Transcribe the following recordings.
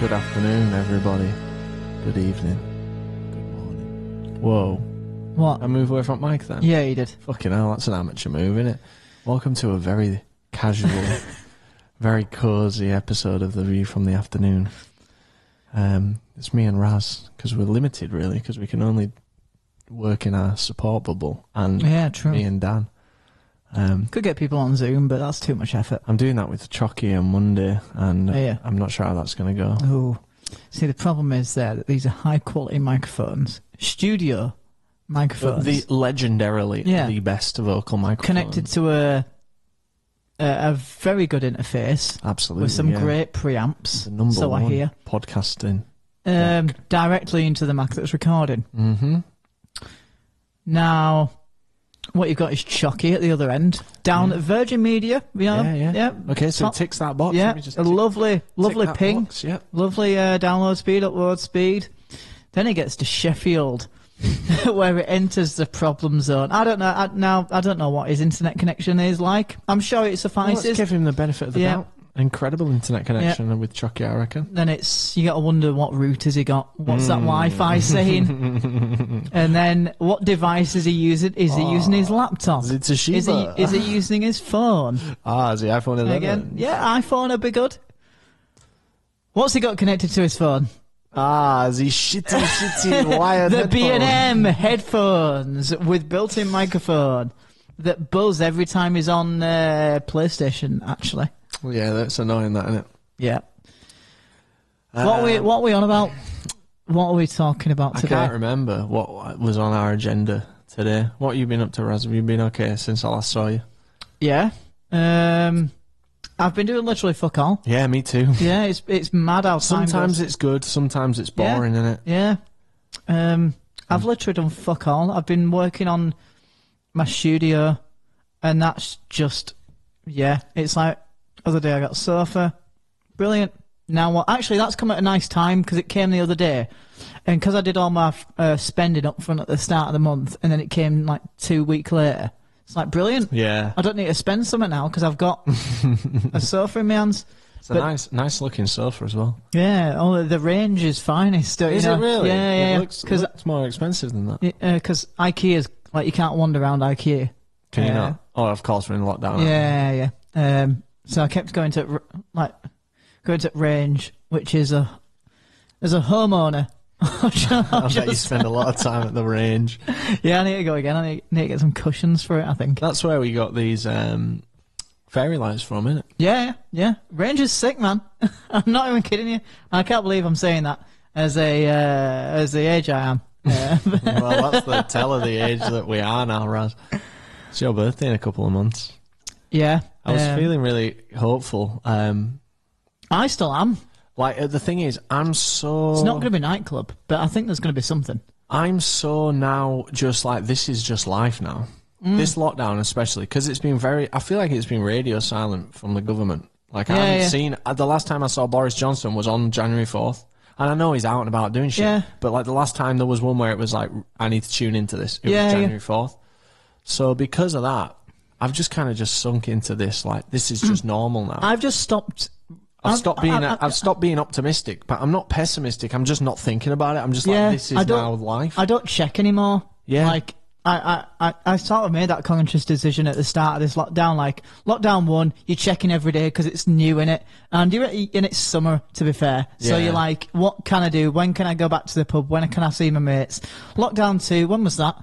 Good afternoon, everybody. Good evening. Good morning. Whoa. What? I moved away from mic then? Yeah, you did. Fucking hell, that's an amateur move, innit? Welcome to a very casual, very cosy episode of The View from the Afternoon. It's me and Raz, because we're limited, really, because we can only work in our support bubble. And true. me and Dan. Could get people on Zoom, but that's too much effort. I'm doing that with Chucky on Monday, and Yeah. I'm not sure how that's going to go. Oh, see, the problem is there that these are high-quality microphones, studio microphones, The legendarily the best vocal microphone. connected to a very good interface. Absolutely, with some great preamps. The number so one I hear podcasting. directly into the Mac that's recording. Mm-hmm. Now, what you've got is Chucky at the other end, down at Virgin Media. Yeah. Okay, so it ticks that box. Yeah, Let me just a lovely that ping. box, yep. Lovely download speed, upload speed. Then it gets to Sheffield, where it enters the problem zone. I don't know. I don't know what his internet connection is like. I'm sure it Well, suffices. let's give him the benefit of the doubt. Incredible internet connection with Chucky, I reckon. Then you got to wonder what routers he got. What's that Wi-Fi saying? And then what device is he using? Is he using his laptop? Is it Toshiba? Is he using his phone? Is the iPhone 11? Again, yeah, iPhone would be good. What's he got connected to his phone? Is he shitty wired The headphones? B&M headphones with built-in microphone that buzz every time he's on PlayStation, actually. Well, yeah, that's annoying, that, isn't it? Yeah. What are we on about? What are we talking about today? I can't remember what was on our agenda today. What have you been up to, Raz? Have you been okay since I last saw you? Yeah. I've been doing literally fuck all. Yeah, me too. Yeah, it's mad how time Sometimes goes. it's good, sometimes it's boring, isn't it? Yeah. I've literally done fuck all. I've been working on my studio, and that's just, it's like, other day I got a sofa. Brilliant. Now what? Actually, that's come at a nice time because it came the other day. And because I did all my spending up front at the start of the month, and then it came like 2 weeks later. It's like, brilliant. Yeah. I don't need to spend something now because I've got a sofa in my hands. It's a nice looking sofa as well. Yeah, the range is finest. Is it really? Yeah. It looks more expensive than that. Because IKEA's, like, you can't wander around IKEA. Can you not? Oh, of course, we're in lockdown. Yeah. So I kept going to Range, which is as a homeowner. I bet you spend a lot of time at the Range. Yeah, I need to go again. I need to get some cushions for it, I think. That's where we got these fairy lights from, isn't it? Yeah. Range is sick, man. I'm not even kidding you. I can't believe I'm saying that as the age I am. Well, that's the tell of the age that we are now, Raz. It's your birthday in a couple of months. Yeah. I was feeling really hopeful. I still am. Like, the thing is, It's not going to be nightclub, but I think there's going to be something. I'm so now just like, this is just life now. This lockdown especially, because it's been I feel like it's been radio silent from the government. Like, I haven't seen, the last time I saw Boris Johnson was on January 4th. And I know he's out and about doing shit. But like the last time there was one where it was like, I need to tune into this. It was January 4th. So because of that, I've just kind of just sunk into this, like, this is just normal now. I've just stopped. I've stopped being optimistic, but I'm not pessimistic. I'm just not thinking about it. I'm just like, this is now life. I don't check anymore. Yeah. Like, I sort of made that conscious decision at the start of this lockdown. Like, lockdown 1, you're checking every day because it's new, innit? And it's summer, to be fair. So you're like, what can I do? When can I go back to the pub? When can I see my mates? Lockdown 2, when was that?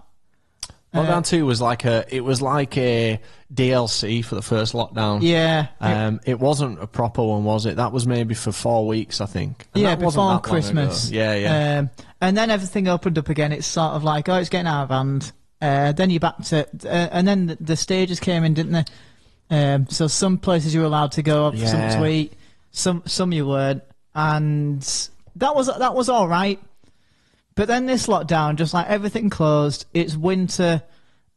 Lockdown 2 was like a DLC for the first lockdown. Yeah. It wasn't a proper one, was it? That was maybe for 4 weeks, I think. And that wasn't before that long Christmas. ago. Yeah. And then everything opened up again. It's sort of like, it's getting out of hand. Then you're back to, and then the stages came in, didn't they? So some places you were allowed to go, some to eat, some you weren't, and that was all right. But then this lockdown, just like everything closed, it's winter.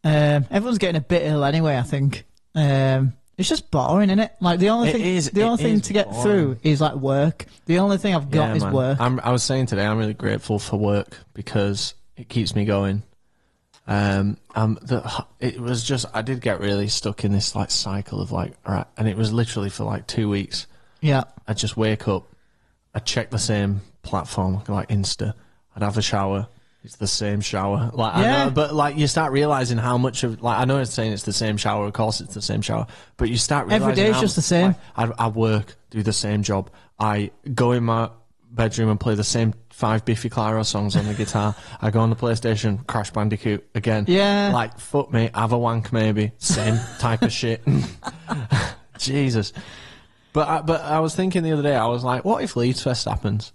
Everyone's getting a bit ill anyway, I think. It's just boring, isn't it? Like, the only thing to get through is like work. The only thing I've got is work. I was saying today, I'm really grateful for work because it keeps me going. It was just, I did get really stuck in this like cycle of like, all right, and it was literally for like 2 weeks. Yeah. I'd just wake up I'd check the same platform, like Insta. I'd have a shower. It's the same shower. Like, I know, but like you start realizing how much of, like, I know it's saying it's the same shower. Of course, it's the same shower, but you start realizing every day is just the same. Like, I work, do the same job. I go in my bedroom and play the same 5 Biffy Clyro songs on the guitar. I go on the PlayStation, Crash Bandicoot again. Yeah. Like, fuck me, have a wank maybe. Same type of shit. Jesus. But I was thinking the other day, I was like, what if Leeds Fest happens?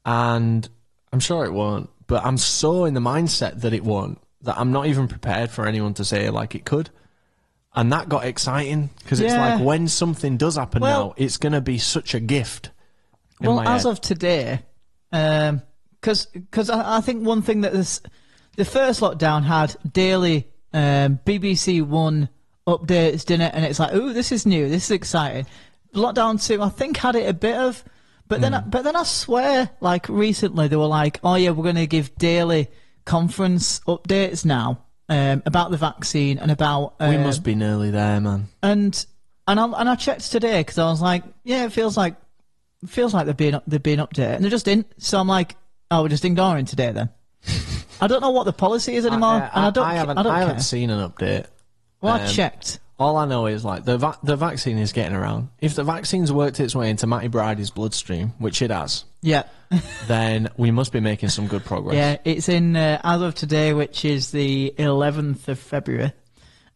And I'm sure it won't. But I'm so in the mindset that it won't, that I'm not even prepared for anyone to say like it could. And that got exciting, because it's like when something does happen now, it's going to be such a gift. Well, as of today, because I think one thing that the first lockdown had daily BBC One updates, didn't it? And it's like, ooh, this is new, this is exciting. Lockdown 2, I think, had it a bit of... But then I swear, like, recently they were like, oh yeah, we're going to give daily conference updates now about the vaccine and about... we must be nearly there, man. And I checked today, because I was like, yeah, it feels like they're being updated, and they just didn't. So I'm like, oh, we're just ignoring today then. I don't know what the policy is anymore, and I haven't seen an update. Well, I checked. All I know is, like, the vaccine is getting around. If the vaccine's worked its way into Matty Bridie's bloodstream, which it has, then we must be making some good progress. Yeah, it's in, as of today, which is the 11th of February,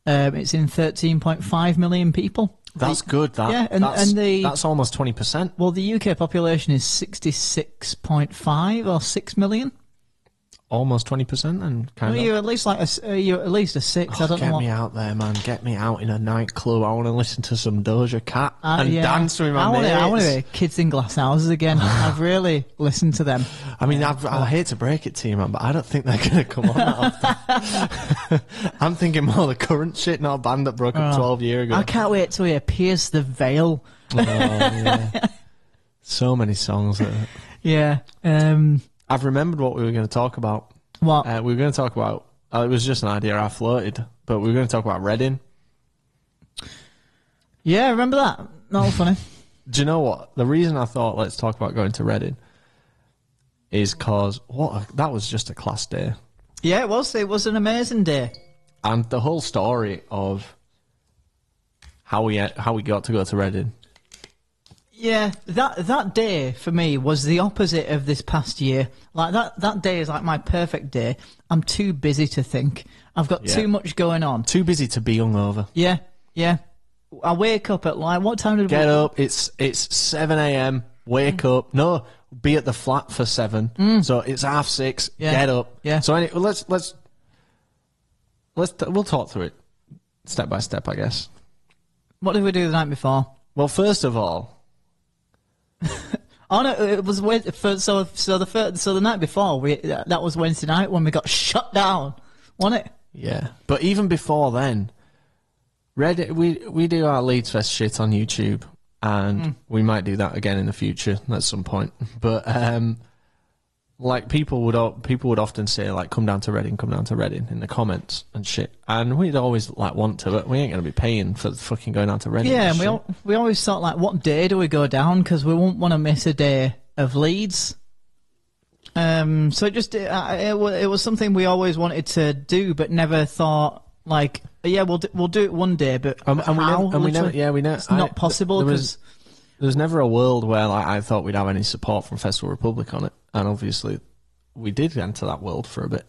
it's in 13.5 million people. That's good. That's almost 20%. Well, the UK population is 66.5 or 6 million. Almost 20%, and you're at least like you're at least a 6. I don't know. Get me out there, man. Get me out in a nightclub. I want to listen to some Doja Cat and dance with my mates. I want to hear Kids in Glass Houses again. I've really listened to them. I mean, I hate to break it to you, man, but I don't think they're going to come on that often. I'm thinking more the current shit, not a band that broke up 12 years ago. I can't wait till he Pierce the Veil. So many songs. Yeah. I've remembered what we were going to talk about. What? We were going to talk about... it was just an idea I floated, but we were going to talk about Reading. Yeah, I remember that. That was funny. Do you know what? The reason I thought let's talk about going to Reading is because that was just a class day. Yeah, it was. It was an amazing day. And the whole story of how we got to go to Reading. Yeah, that day for me was the opposite of this past year. Like that day is like my perfect day. I'm too busy to think. I've got too much going on. Too busy to be hungover. Yeah. I wake up at like, what time did we get up? It's 7 a.m. Wake up. No, be at the flat for 7. So it's 6:30. Yeah. Get up. Yeah. So anyway, we'll talk through it step by step, I guess. What did we do the night before? Well, first of all. Oh no! It was so the night before that was Wednesday night when we got shut down, wasn't it? Yeah, but even before then, we do our Leeds Fest shit on YouTube, and we might do that again in the future at some point. But like people would often say like, come down to Reading in the comments and shit, and we'd always like want to, but we ain't gonna be paying for fucking going down to Reading. Yeah, and we always thought like, what day do we go down, because we won't want to miss a day of Leeds. So it was something we always wanted to do, but never thought like, yeah, we'll do it one day, but we never it's not possible because. There's never a world where like, I thought we'd have any support from Festival Republic on it, and obviously we did enter that world for a bit.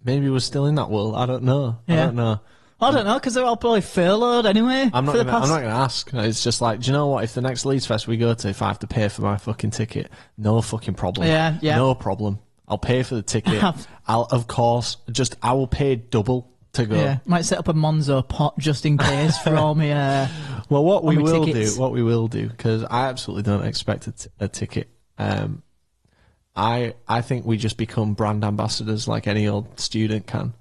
Maybe we're still in that world. I don't know. Yeah. I don't know, because they're all probably furloughed anyway. I'm not going to ask. It's just like, do you know what? If the next Leeds Fest we go to, if I have to pay for my fucking ticket, no fucking problem. Yeah. No problem. I'll pay for the ticket. I will pay double to go. Yeah, might set up a Monzo pot just in case for all my. Well, what we will do, because I absolutely don't expect a ticket. I think we just become brand ambassadors like any old student can,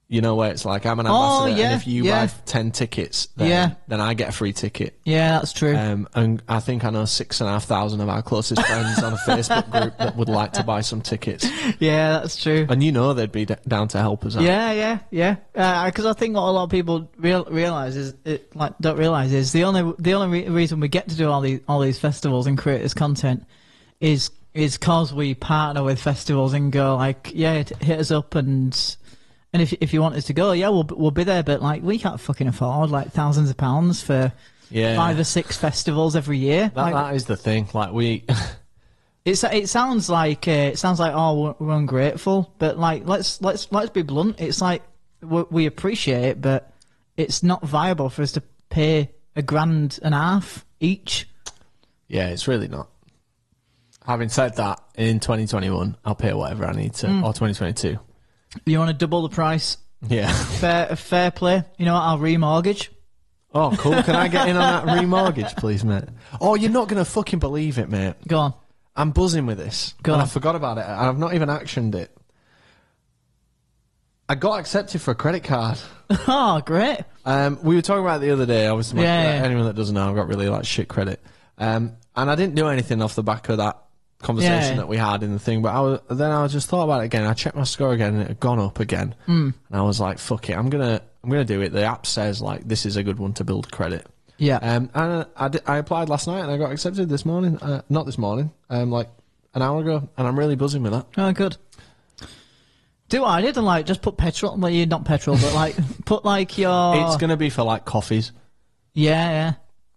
You know, where it's like, I'm an ambassador, and if you buy 10 tickets, then I get a free ticket. Yeah, that's true. And I think I know 6,500 of our closest friends on a Facebook group that would like to buy some tickets. Yeah, that's true. And you know they'd be down to help us out. Yeah. Because I think what a lot of people don't realise is the only reason we get to do all these festivals and create this content is because we partner with festivals and go like, hit us up and if you want us to go, we'll be there. But like, we can't fucking afford like thousands of pounds for 5 or 6 festivals every year. That is the thing. Like it sounds like oh, we're ungrateful, but like let's be blunt. It's like we appreciate it, but it's not viable for us to pay $1.5 grand each. Yeah, it's really not. Having said that, in 2021, I'll pay whatever I need to, or 2022. You want to double the price? Yeah. Fair play. You know what? I'll remortgage. Oh, cool. Can I get in on that remortgage, please, mate? Oh, you're not going to fucking believe it, mate. Go on. I'm buzzing with this. Go on. I forgot about it. I've not even actioned it. I got accepted for a credit card. Oh, great. We were talking about it the other day. Obviously, anyone that doesn't know, I've got really like shit credit. And I didn't do anything off the back of that conversation that we had in the thing, but I just thought about it again. I checked my score again, and it had gone up again. And I was like, "Fuck it, I'm gonna do it." The app says like this is a good one to build credit. Yeah. And I applied last night, and I got accepted this morning. Not this morning. Like an hour ago, and I'm really buzzing with that. Oh, good. Do what I did and like just put petrol. Well, not petrol, but like put like your. It's gonna be for like coffees. Yeah.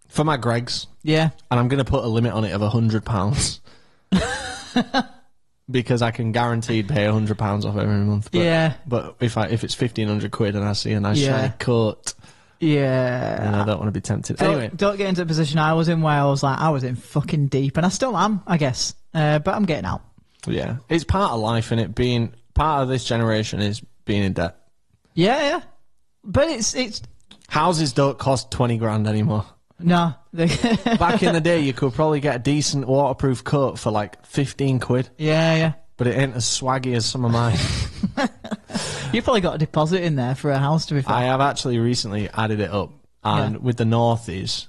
For my Greggs. Yeah. And I'm gonna put a limit on it of £100. Because I can guaranteed pay £100 off every month. But, but if it's 1,500 quid and I see a nice shiny coat, then I don't want to be tempted. Don't get into a position I was in where I was in fucking deep, and I still am, I guess. But I'm getting out. Yeah, it's part of life, and it being part of this generation is being in debt. Yeah. But it's houses don't cost 20 grand anymore. No. Back in the day, you could probably get a decent waterproof coat for like 15 quid. Yeah. But it ain't as swaggy as some of mine. You've probably got a deposit in there for a house, to be fair. I have actually recently added it up. And with the Northies,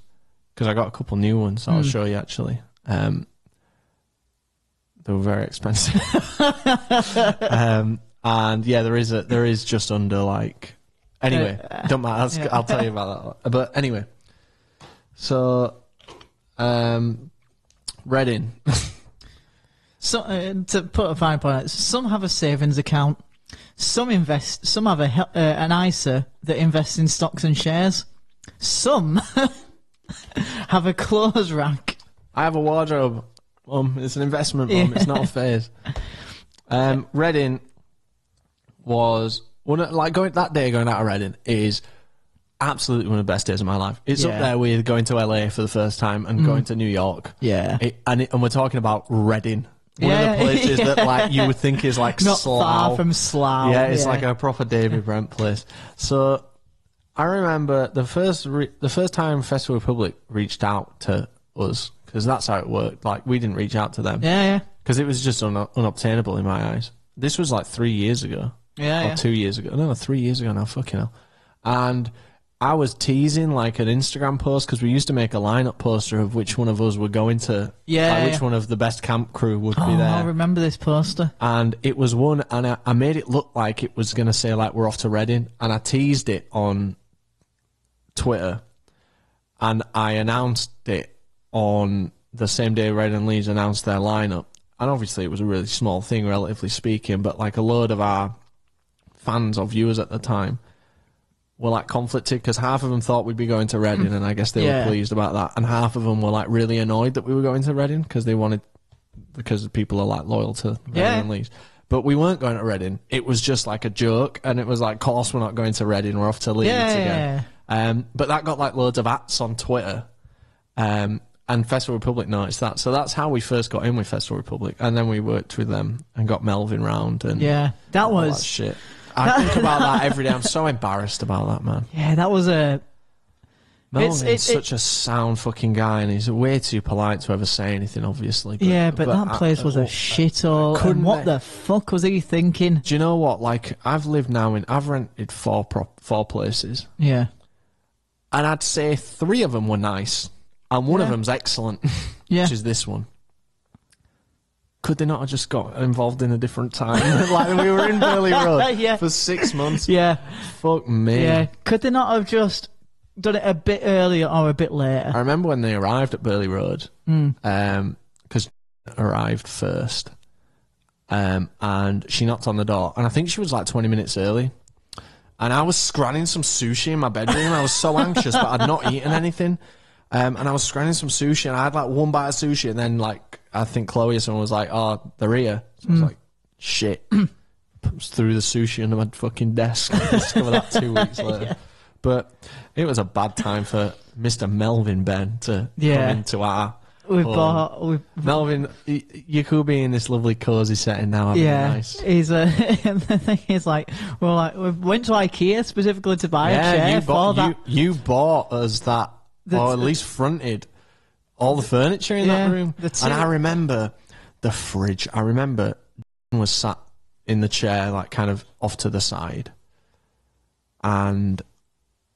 because I got a couple new ones, so I'll show you actually. They were very expensive. And yeah, there is just under like... Anyway, don't matter. I'll tell you about that. But anyway... So, Reading. So, to put a fine point on it, some have a savings account, some invest, some have an ISA that invests in stocks and shares, some have a clothes rack. I have a wardrobe, it's an investment, it's not a phase. Reading was, going out of Reading is... absolutely one of the best days of my life. It's up there with going to LA for the first time and going to New York. Yeah. And we're talking about Reading. One of the places that like you would think is like not Slough. Far from Slough. Yeah, it's like a proper David Brent place. So I remember the first time Festival Republic reached out to us, because that's how it worked. Like, we didn't reach out to them. Yeah. Because it was just unobtainable in my eyes. This was like 3 years ago. Yeah. Or 2 years ago. No, 3 years ago now. Fucking hell. And I was teasing like an Instagram post, because we used to make a lineup poster of which one of us were going to, which one of the best camp crew would be there. I remember this poster. And it was one, and I made it look like it was going to say like, we're off to Reading, and I teased it on Twitter, and I announced it on the same day Reading Leeds announced their lineup. And obviously it was a really small thing, relatively speaking, but like a load of our fans or viewers at the time were like conflicted, because half of them thought we'd be going to Reading, and I guess they were pleased about that, and half of them were like really annoyed that we were going to Reading, because people are like loyal to Reading and Leeds. But we weren't going to Reading. It was just like a joke, and it was like, of course we're not going to Reading, we're off to Leeds again. But that got like loads of ats on Twitter, and Festival Republic noticed that. So that's how we first got in with Festival Republic, and then we worked with them and got Melvin round and that was that shit. I think about that every day. I'm so embarrassed about that, man. Yeah, that was Melvin's such a sound fucking guy, and he's way too polite to ever say anything, obviously. But that place was a shithole. And what the fuck was he thinking? Do you know what? Like, I've rented four places. Yeah. And I'd say 3 of them were nice, and one of them's excellent, which is this one. Could they not have just got involved in a different time? Like, we were in Burley Road for 6 months. Yeah. Fuck me. Yeah. Could they not have just done it a bit earlier or a bit later? I remember when they arrived at Burley Road, because arrived first, and she knocked on the door, and I think she was like 20 minutes early. And I was scranning some sushi in my bedroom. I was so anxious, but I'd not eaten anything. And I was scranning some sushi, and I had like one bite of sushi, and then like I think Chloe or someone was like, "Oh, they're here." So I was like, "Shit!" Threw the sushi under my fucking desk. I discovered that 2 weeks later. Yeah. But it was a bad time for Mr. Melvin Ben to come into our. Melvin, you could be in this lovely cosy setting now. Nice. He's the thing is, like, we went to IKEA specifically to buy a chair. You bought us that, or at least fronted all the furniture in that room. And I remember the fridge. I remember was sat in the chair, like kind of off to the side, and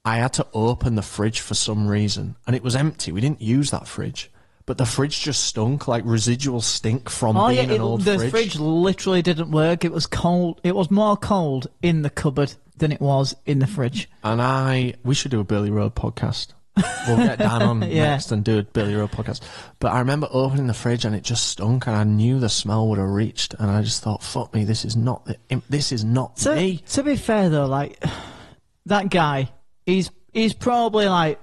I had to open the fridge for some reason, and it was empty. We didn't use that fridge. But the fridge just stunk, like residual stink from being an old fridge. The fridge literally didn't work. It was cold. It was more cold in the cupboard than it was in the fridge. And we should do a Burley Road podcast. We'll get Dan on next and do a Burley Road podcast. But I remember opening the fridge and it just stunk, and I knew the smell would have reached, and I just thought, fuck me, this is not me. To be fair though, like, that guy, he's probably like,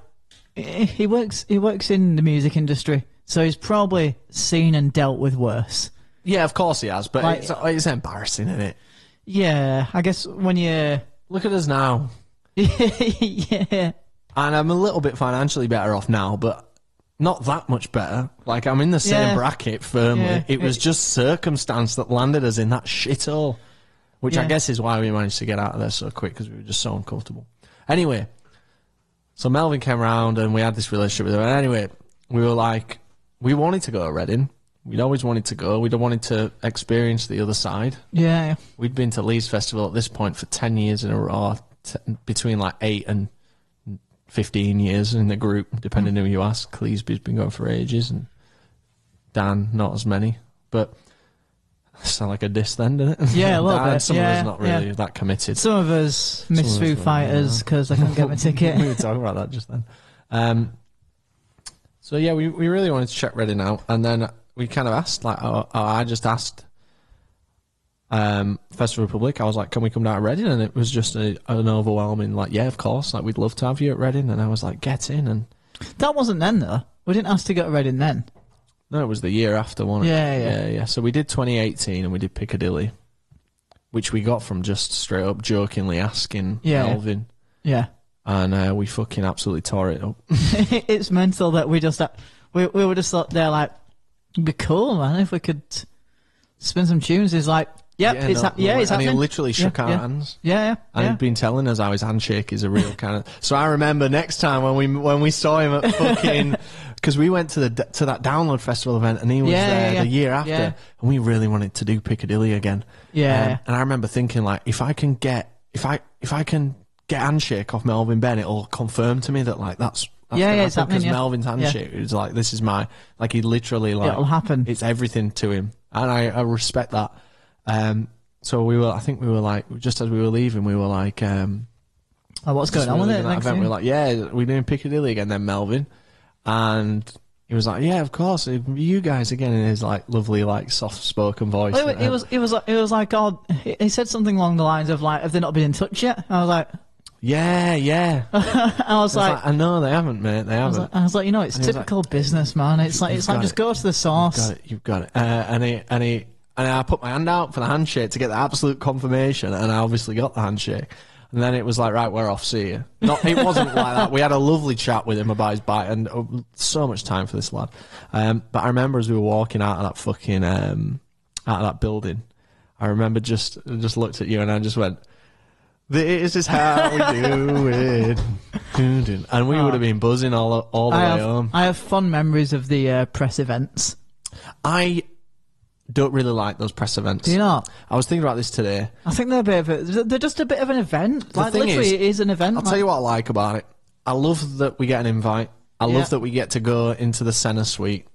he works in the music industry. So he's probably seen and dealt with worse. Yeah, of course he has, but like, it's embarrassing, isn't it? Yeah, I guess when you... Look at us now. Yeah. And I'm a little bit financially better off now, but not that much better. Like, I'm in the same bracket firmly. Yeah. It was just circumstance that landed us in that shithole, which I guess is why we managed to get out of there so quick, because we were just so uncomfortable. Anyway, so Melvin came around and we had this relationship with him. And anyway, we were like... We wanted to go to Reading. We'd always wanted to go. We'd wanted to experience the other side. Yeah. We'd been to Leeds Festival at this point for 10 years in a row, between like 8 and 15 years in the group, depending who you ask. Cleeseby's been going for ages, and Dan, not as many. But sound like a diss then, doesn't it? Yeah, a little bit. Some of us not really that committed. Some of us miss Foo Fighters because I couldn't get my ticket. We were talking about that just then. So yeah, we really wanted to check Reading out, and then we kind of asked, like, I just asked Festival Republic. I was like, "Can we come down to Reading?" And it was just an overwhelming, like, "Yeah, of course. Like, we'd love to have you at Reading." And I was like, "Get in!" And that wasn't then, though. We didn't ask to go to Reading then. No, it was the year after, wasn't it? Yeah. So we did 2018, and we did Piccadilly, which we got from just straight up jokingly asking Melvin. Yeah. And we fucking absolutely tore it up. It's mental that we just we were just there like, it'd be cool, man, if we could spin some tunes. He's like, it's happening. And he literally shook our hands. Yeah. And he'd been telling us how his handshake is a real kind of. So I remember next time when we saw him at fucking, because we went to that Download Festival event, and he was there the year after, and we really wanted to do Piccadilly again. Yeah. And I remember thinking, like, if I can get handshake off Melvin Ben, it'll confirm to me that, like, that's it's happening, because Melvin's handshake is like, this is my, like, he literally, like, it'll happen. It's everything to him, and I respect that. So I think we were like, just as we were leaving, we were like, what's going on with it? We were like, we're doing Piccadilly again then, Melvin, and he was like, yeah, of course, you guys again, in his like lovely, like, soft-spoken voice. He was like, oh, he said something along the lines of like, have they not been in touch yet? I was like, yeah. I was like, I know they haven't, mate. They haven't. I was like, it's typical business, man. It's like just go to the source. You've got it. And I put my hand out for the handshake to get the absolute confirmation, and I obviously got the handshake. And then it was like, right, we're off, see you. It wasn't like that. We had a lovely chat with him about his bike, and so much time for this lad. But I remember as we were walking out of that fucking out of that building, I remember just looked at you and I just went, "This is how we do it." And we would have been buzzing all the way home. I have fond memories of the press events. I don't really like those press events. Do you not? I was thinking about this today. I think they're just a bit of an event. Like, literally, it is an event. I'll tell you what I like about it. I love that we get an invite. I love that we get to go into the Senna suite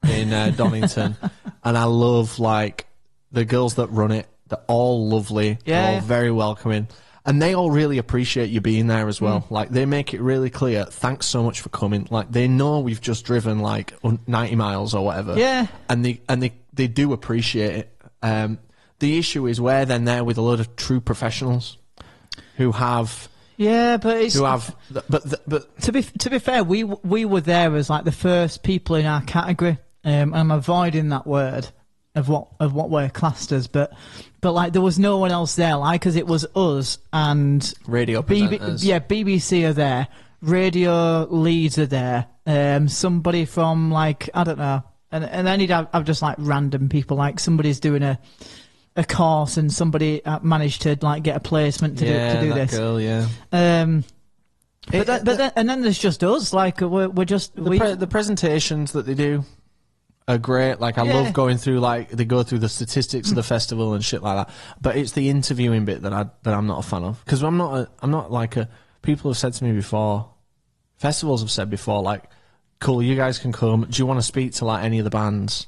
in Donington. And I love, like, the girls that run it. They're all lovely. They're all very welcoming. And they all really appreciate you being there as well. Like, they make it really clear, thanks so much for coming. Like, they know we've just driven, like, 90 miles or whatever. Yeah. And they do appreciate it. The issue is we're then there with a lot of true professionals who have... Yeah, but it's... Who have... But to be fair, we were there as, like, the first people in our category. I'm avoiding that word of what we're classed as, but like, there was no one else there, like, because it was us and radio presenters. BBC are there, radio leads are there, somebody from, like, I don't know, and then you'd have just, like, random people, like somebody's doing a course and somebody managed to, like, get a placement to do this. Girl, but then there's just us, like, we're just the presentations that they do are great. Like, I love going through, like, they go through the statistics of the festival and shit like that. But it's the interviewing bit that I'm not a fan of, because I'm not like people have said to me before, festivals have said before, like, cool, you guys can come. Do you want to speak to, like, any of the bands?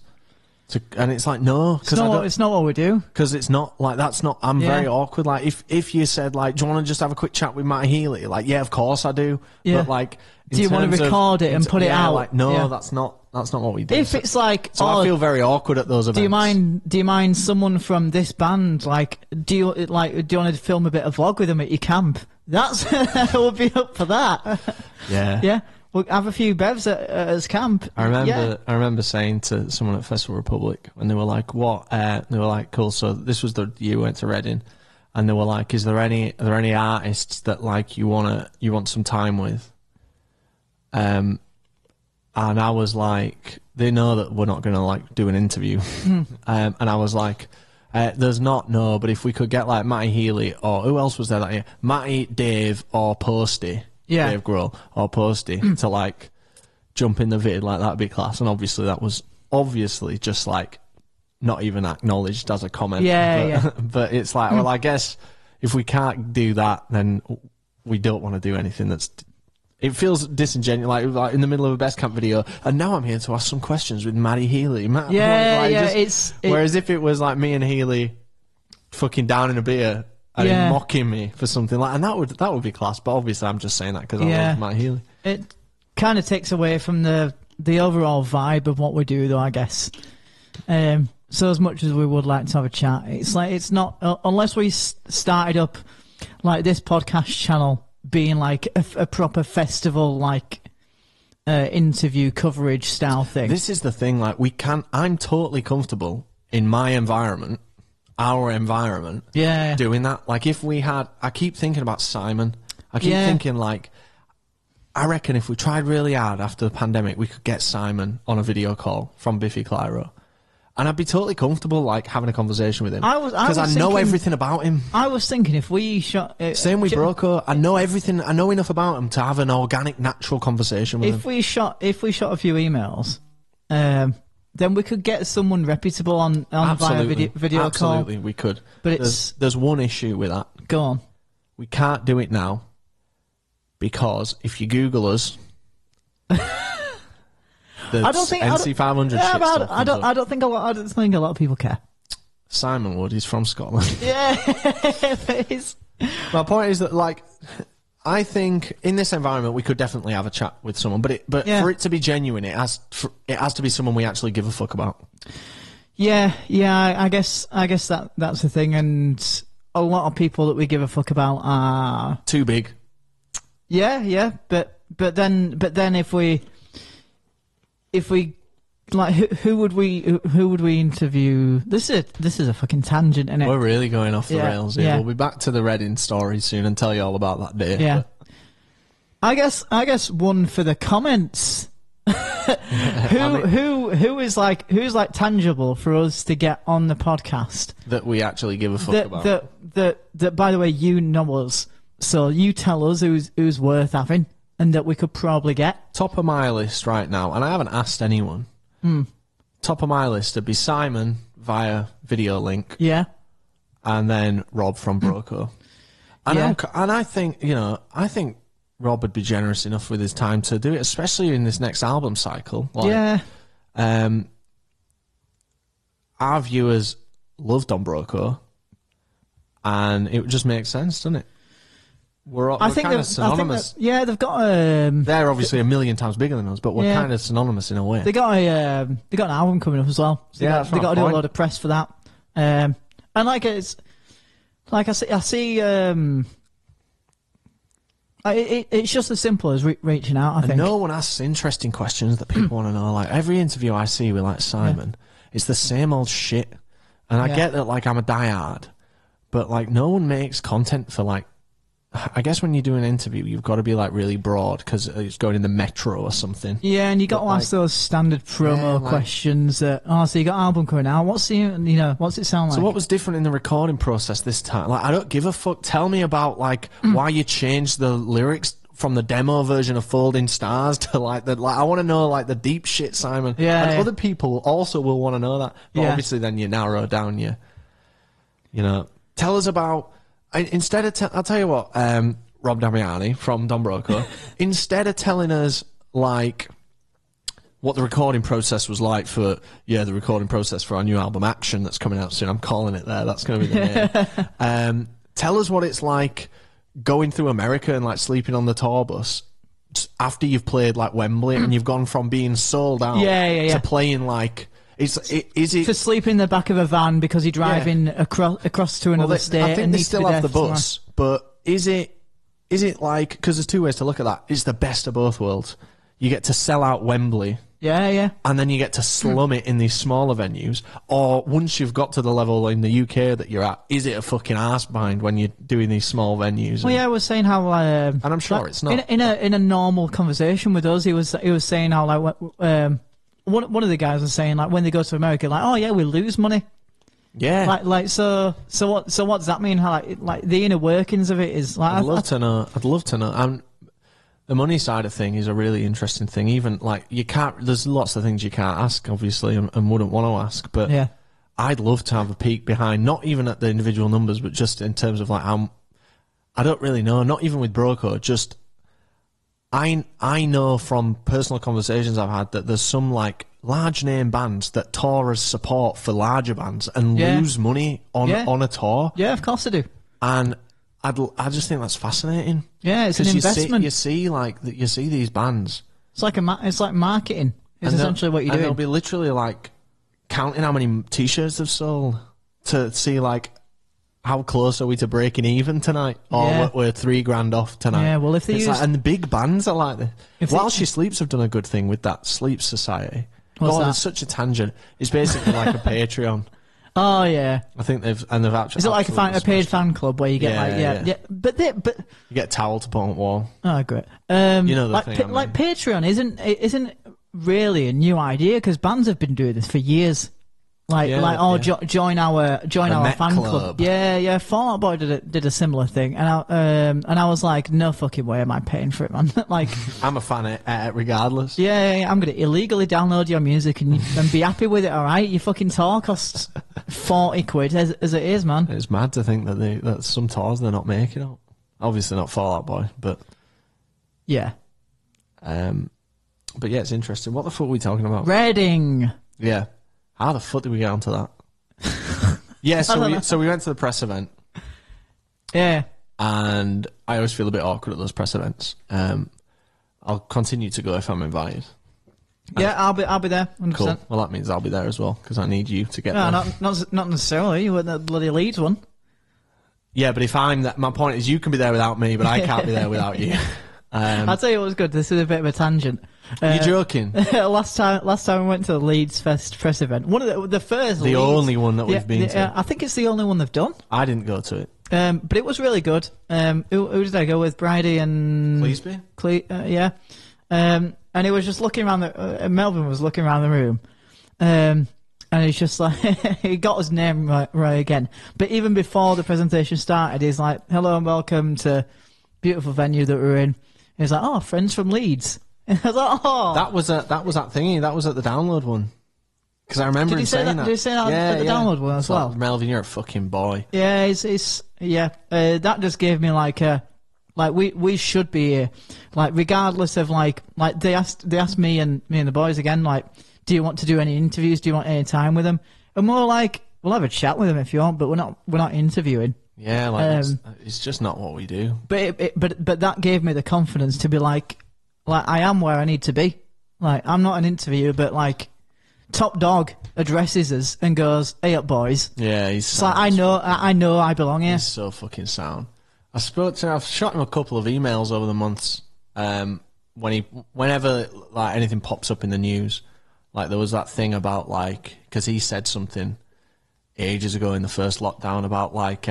And it's like, no, because it's not what we do. Because it's not like, that's not. I'm very awkward. Like, if you said, like, do you want to just have a quick chat with Matt Healy? Like, yeah, of course I do. Yeah. But, like, do you want to record it and put it out? Like, no, that's not what we do. If it's like, so I feel very awkward at those events. Do you mind someone from this band? Like, do you want to film a bit of vlog with them at your camp? I would be up for that. Yeah. Yeah. We'll have a few bevs at camp. I remember saying to someone at Festival Republic when they were like, "What?" They were like, "Cool." So this was the year we went to Reading, and they were like, "Are there any artists that, like, you want some time with?" And I was like, "They know that we're not going to, like, do an interview." And I was like, "There's not, no. But if we could get, like, Matty Healy, or who else was there that year? Matty, Dave, or Posty." Yeah. Dave Grohl or Posty to, like, jump in the vid, like, that'd be class. And obviously that was just, like, not even acknowledged as a comment. But it's like, well, I guess if we can't do that, then we don't want to do anything that's... It feels disingenuous, like in the middle of a Best Camp video, and now I'm here to ask some questions with Matty Healy. Whereas if it was, like, me and Healy fucking down in a beer... and mocking me for something like, and that would be class. But obviously, I'm just saying that because I love Matt Healy. It kind of takes away from the overall vibe of what we do, though, I guess. So as much as we would like to have a chat, it's like, it's not unless we started up like this podcast channel being like a proper festival, like interview coverage style thing. This is the thing. Like, I'm totally comfortable in my environment. Our environment, doing that. Like, if we had, I keep thinking about Simon. I keep thinking, like, I reckon if we tried really hard after the pandemic, we could get Simon on a video call from Biffy Clyro, and I'd be totally comfortable, like, having a conversation with him because I know everything about him. I was thinking if we shot, same with Broco. I know everything. I know enough about him to have an organic, natural conversation with him. If we shot a few emails. Then we could get someone reputable on via video call. Absolutely, we could. But there's one issue with that. Go on. We can't do it now because if you Google us, I don't think NC500 shit stuff. I don't think a lot of people care. Simon would. He's from Scotland. Yeah, it is. My point is that, like, I think in this environment we could definitely have a chat with someone, but for it to be genuine, it has to be someone we actually give a fuck about. Yeah, I guess that's the thing, and a lot of people that we give a fuck about are too big. Yeah, but then if we like, who would we interview? This is a fucking tangent, isn't it? We're really going off the rails here. We'll be back to the Reading story soon and tell you all about that day. Yeah. But I guess one for the comments. Who's like tangible for us to get on the podcast that we actually give a fuck about. That by the way, you know us. So you tell us who's worth having and that we could probably get. Top of my list right now, and I haven't asked anyone. Top of my list would be Simon via video link. Yeah. And then Rob from Broco. And I think, I think Rob would be generous enough with his time to do it, especially in this next album cycle. Like, our viewers loved Don Broco, and it just makes sense, doesn't it? We're kind of synonymous. They've got. They're obviously a million times bigger than us, but we're kind of synonymous in a way. They got an album coming up as well. So they got to do a lot of press for that. And I see. It's just as simple as reaching out. I think no one asks interesting questions that people want to know. Like every interview I see with like Simon, it's the same old shit. And I get that, like, I'm a diehard, but like no one makes content for like. I guess when you do an interview, you've got to be like really broad because it's going in the metro or something. Yeah, and you got to ask those standard promo questions. So you got album coming out. What's it sound like? So what was different in the recording process this time? Like, I don't give a fuck. Tell me about like why you changed the lyrics from the demo version of Folding Stars to like I want to know like the deep shit, Simon. Other people also will want to know that. But obviously, then you narrow down tell us about. I'll tell you what, Rob Damiani from Don Broco, instead of telling us, like, what the recording process was like for, the recording process for our new album, Action, that's coming out soon. I'm calling it there. That's going to be the name. Tell us what it's like going through America and, like, sleeping on the tour bus after you've played, like, Wembley and you've gone from being sold out to playing, like... Is it to sleep in the back of a van because you're driving across to another state? I think they still have the bus, but is it like, because there's two ways to look at that. It's the best of both worlds. You get to sell out Wembley, and then you get to slum it in these smaller venues. Or once you've got to the level in the UK that you're at, is it a fucking arse bind when you're doing these small venues? Well, I was saying how, and I'm sure it's not in a normal conversation with us. He was saying how like one of the guys was saying, like, when they go to America, like, oh yeah, we lose money. Yeah. So what does that mean? How like the inner workings of it is like. I'd love to know. And the money side of thing is a really interesting thing. Even like there's lots of things you can't ask, obviously, and wouldn't want to ask. But I'd love to have a peek behind, not even at the individual numbers, but just in terms of like how. I don't really know. Not even with Broco. Just. I know from personal conversations I've had that there's some like large name bands that tour as support for larger bands and lose money on a tour. Yeah, of course they do. And I just think that's fascinating. Yeah, it's an investment. You see these bands. It's like marketing. It's essentially what you're doing. And they'll be literally like counting how many t-shirts they've sold to see like. How close are we to breaking even tonight? Or we're $3,000 off tonight. Yeah, well, if they and the big bands are like this. While She Sleeps have done a good thing with that Sleep Society. What's that? It's such a tangent. It's basically like a Patreon. Oh yeah. I think they've actually. Is it like a paid fan club where you get but you get a towel to put on the wall. Oh great. The thing. Like Patreon isn't really a new idea because bands have been doing this for years. Join our fan club. Yeah. Fall Out Boy did a similar thing, and I was like, no fucking way am I paying for it, man. Like, I'm a fan regardless. Yeah. I'm gonna illegally download your music and be happy with it. All right, your fucking tour costs £40 as it is, man. It's mad to think that some tours they're not making out. Obviously not Fall Out Boy, but yeah. But yeah, it's interesting. What the fuck are we talking about? Reading. Yeah. How the fuck did we get onto that? So we went to the press event. Yeah. And I always feel a bit awkward at those press events. I'll continue to go if I'm invited. Yeah, I'll be there. 100%. Cool. Well, that means I'll be there as well because I need you to get there. Not necessarily. You weren't the bloody Leeds one. Yeah, but if my point is you can be there without me, but I can't be there without you. I'll tell you what was good. This is a bit of a tangent. You're joking? Last time we went to the Leeds Fest press event, one of the first. The only one that we've been to. I think it's the only one they've done. I didn't go to it. But it was really good. Who did I go with? Bridie and Cleesby. Yeah. And he was just looking around Melvin was looking around the room. And he's just like, he got his name right again. But even before the presentation started, he's like, hello and welcome to beautiful venue that we were in. He was like, "Oh, friends from Leeds." And I was like, "Oh." That was that thingy. That was at the download one. Because I remember him saying that. Did he say that at the download one as well? Melvin, you're a fucking boy. Yeah, that just gave me like a, like we should be here, like regardless of like they asked me and the boys again, like, do you want to do any interviews? Do you want any time with them? And we're like, we'll have a chat with them if you want, but we're not interviewing. Yeah, like it's just not what we do. But that gave me the confidence to be like I am where I need to be. Like, I'm not an interviewer, but like, Top Dog addresses us and goes, "Hey up, boys." Yeah, it's like, I know I belong here. He's so fucking sound. I've shot him a couple of emails over the months. Whenever like anything pops up in the news, like there was that thing about like, because he said something ages ago in the first lockdown about like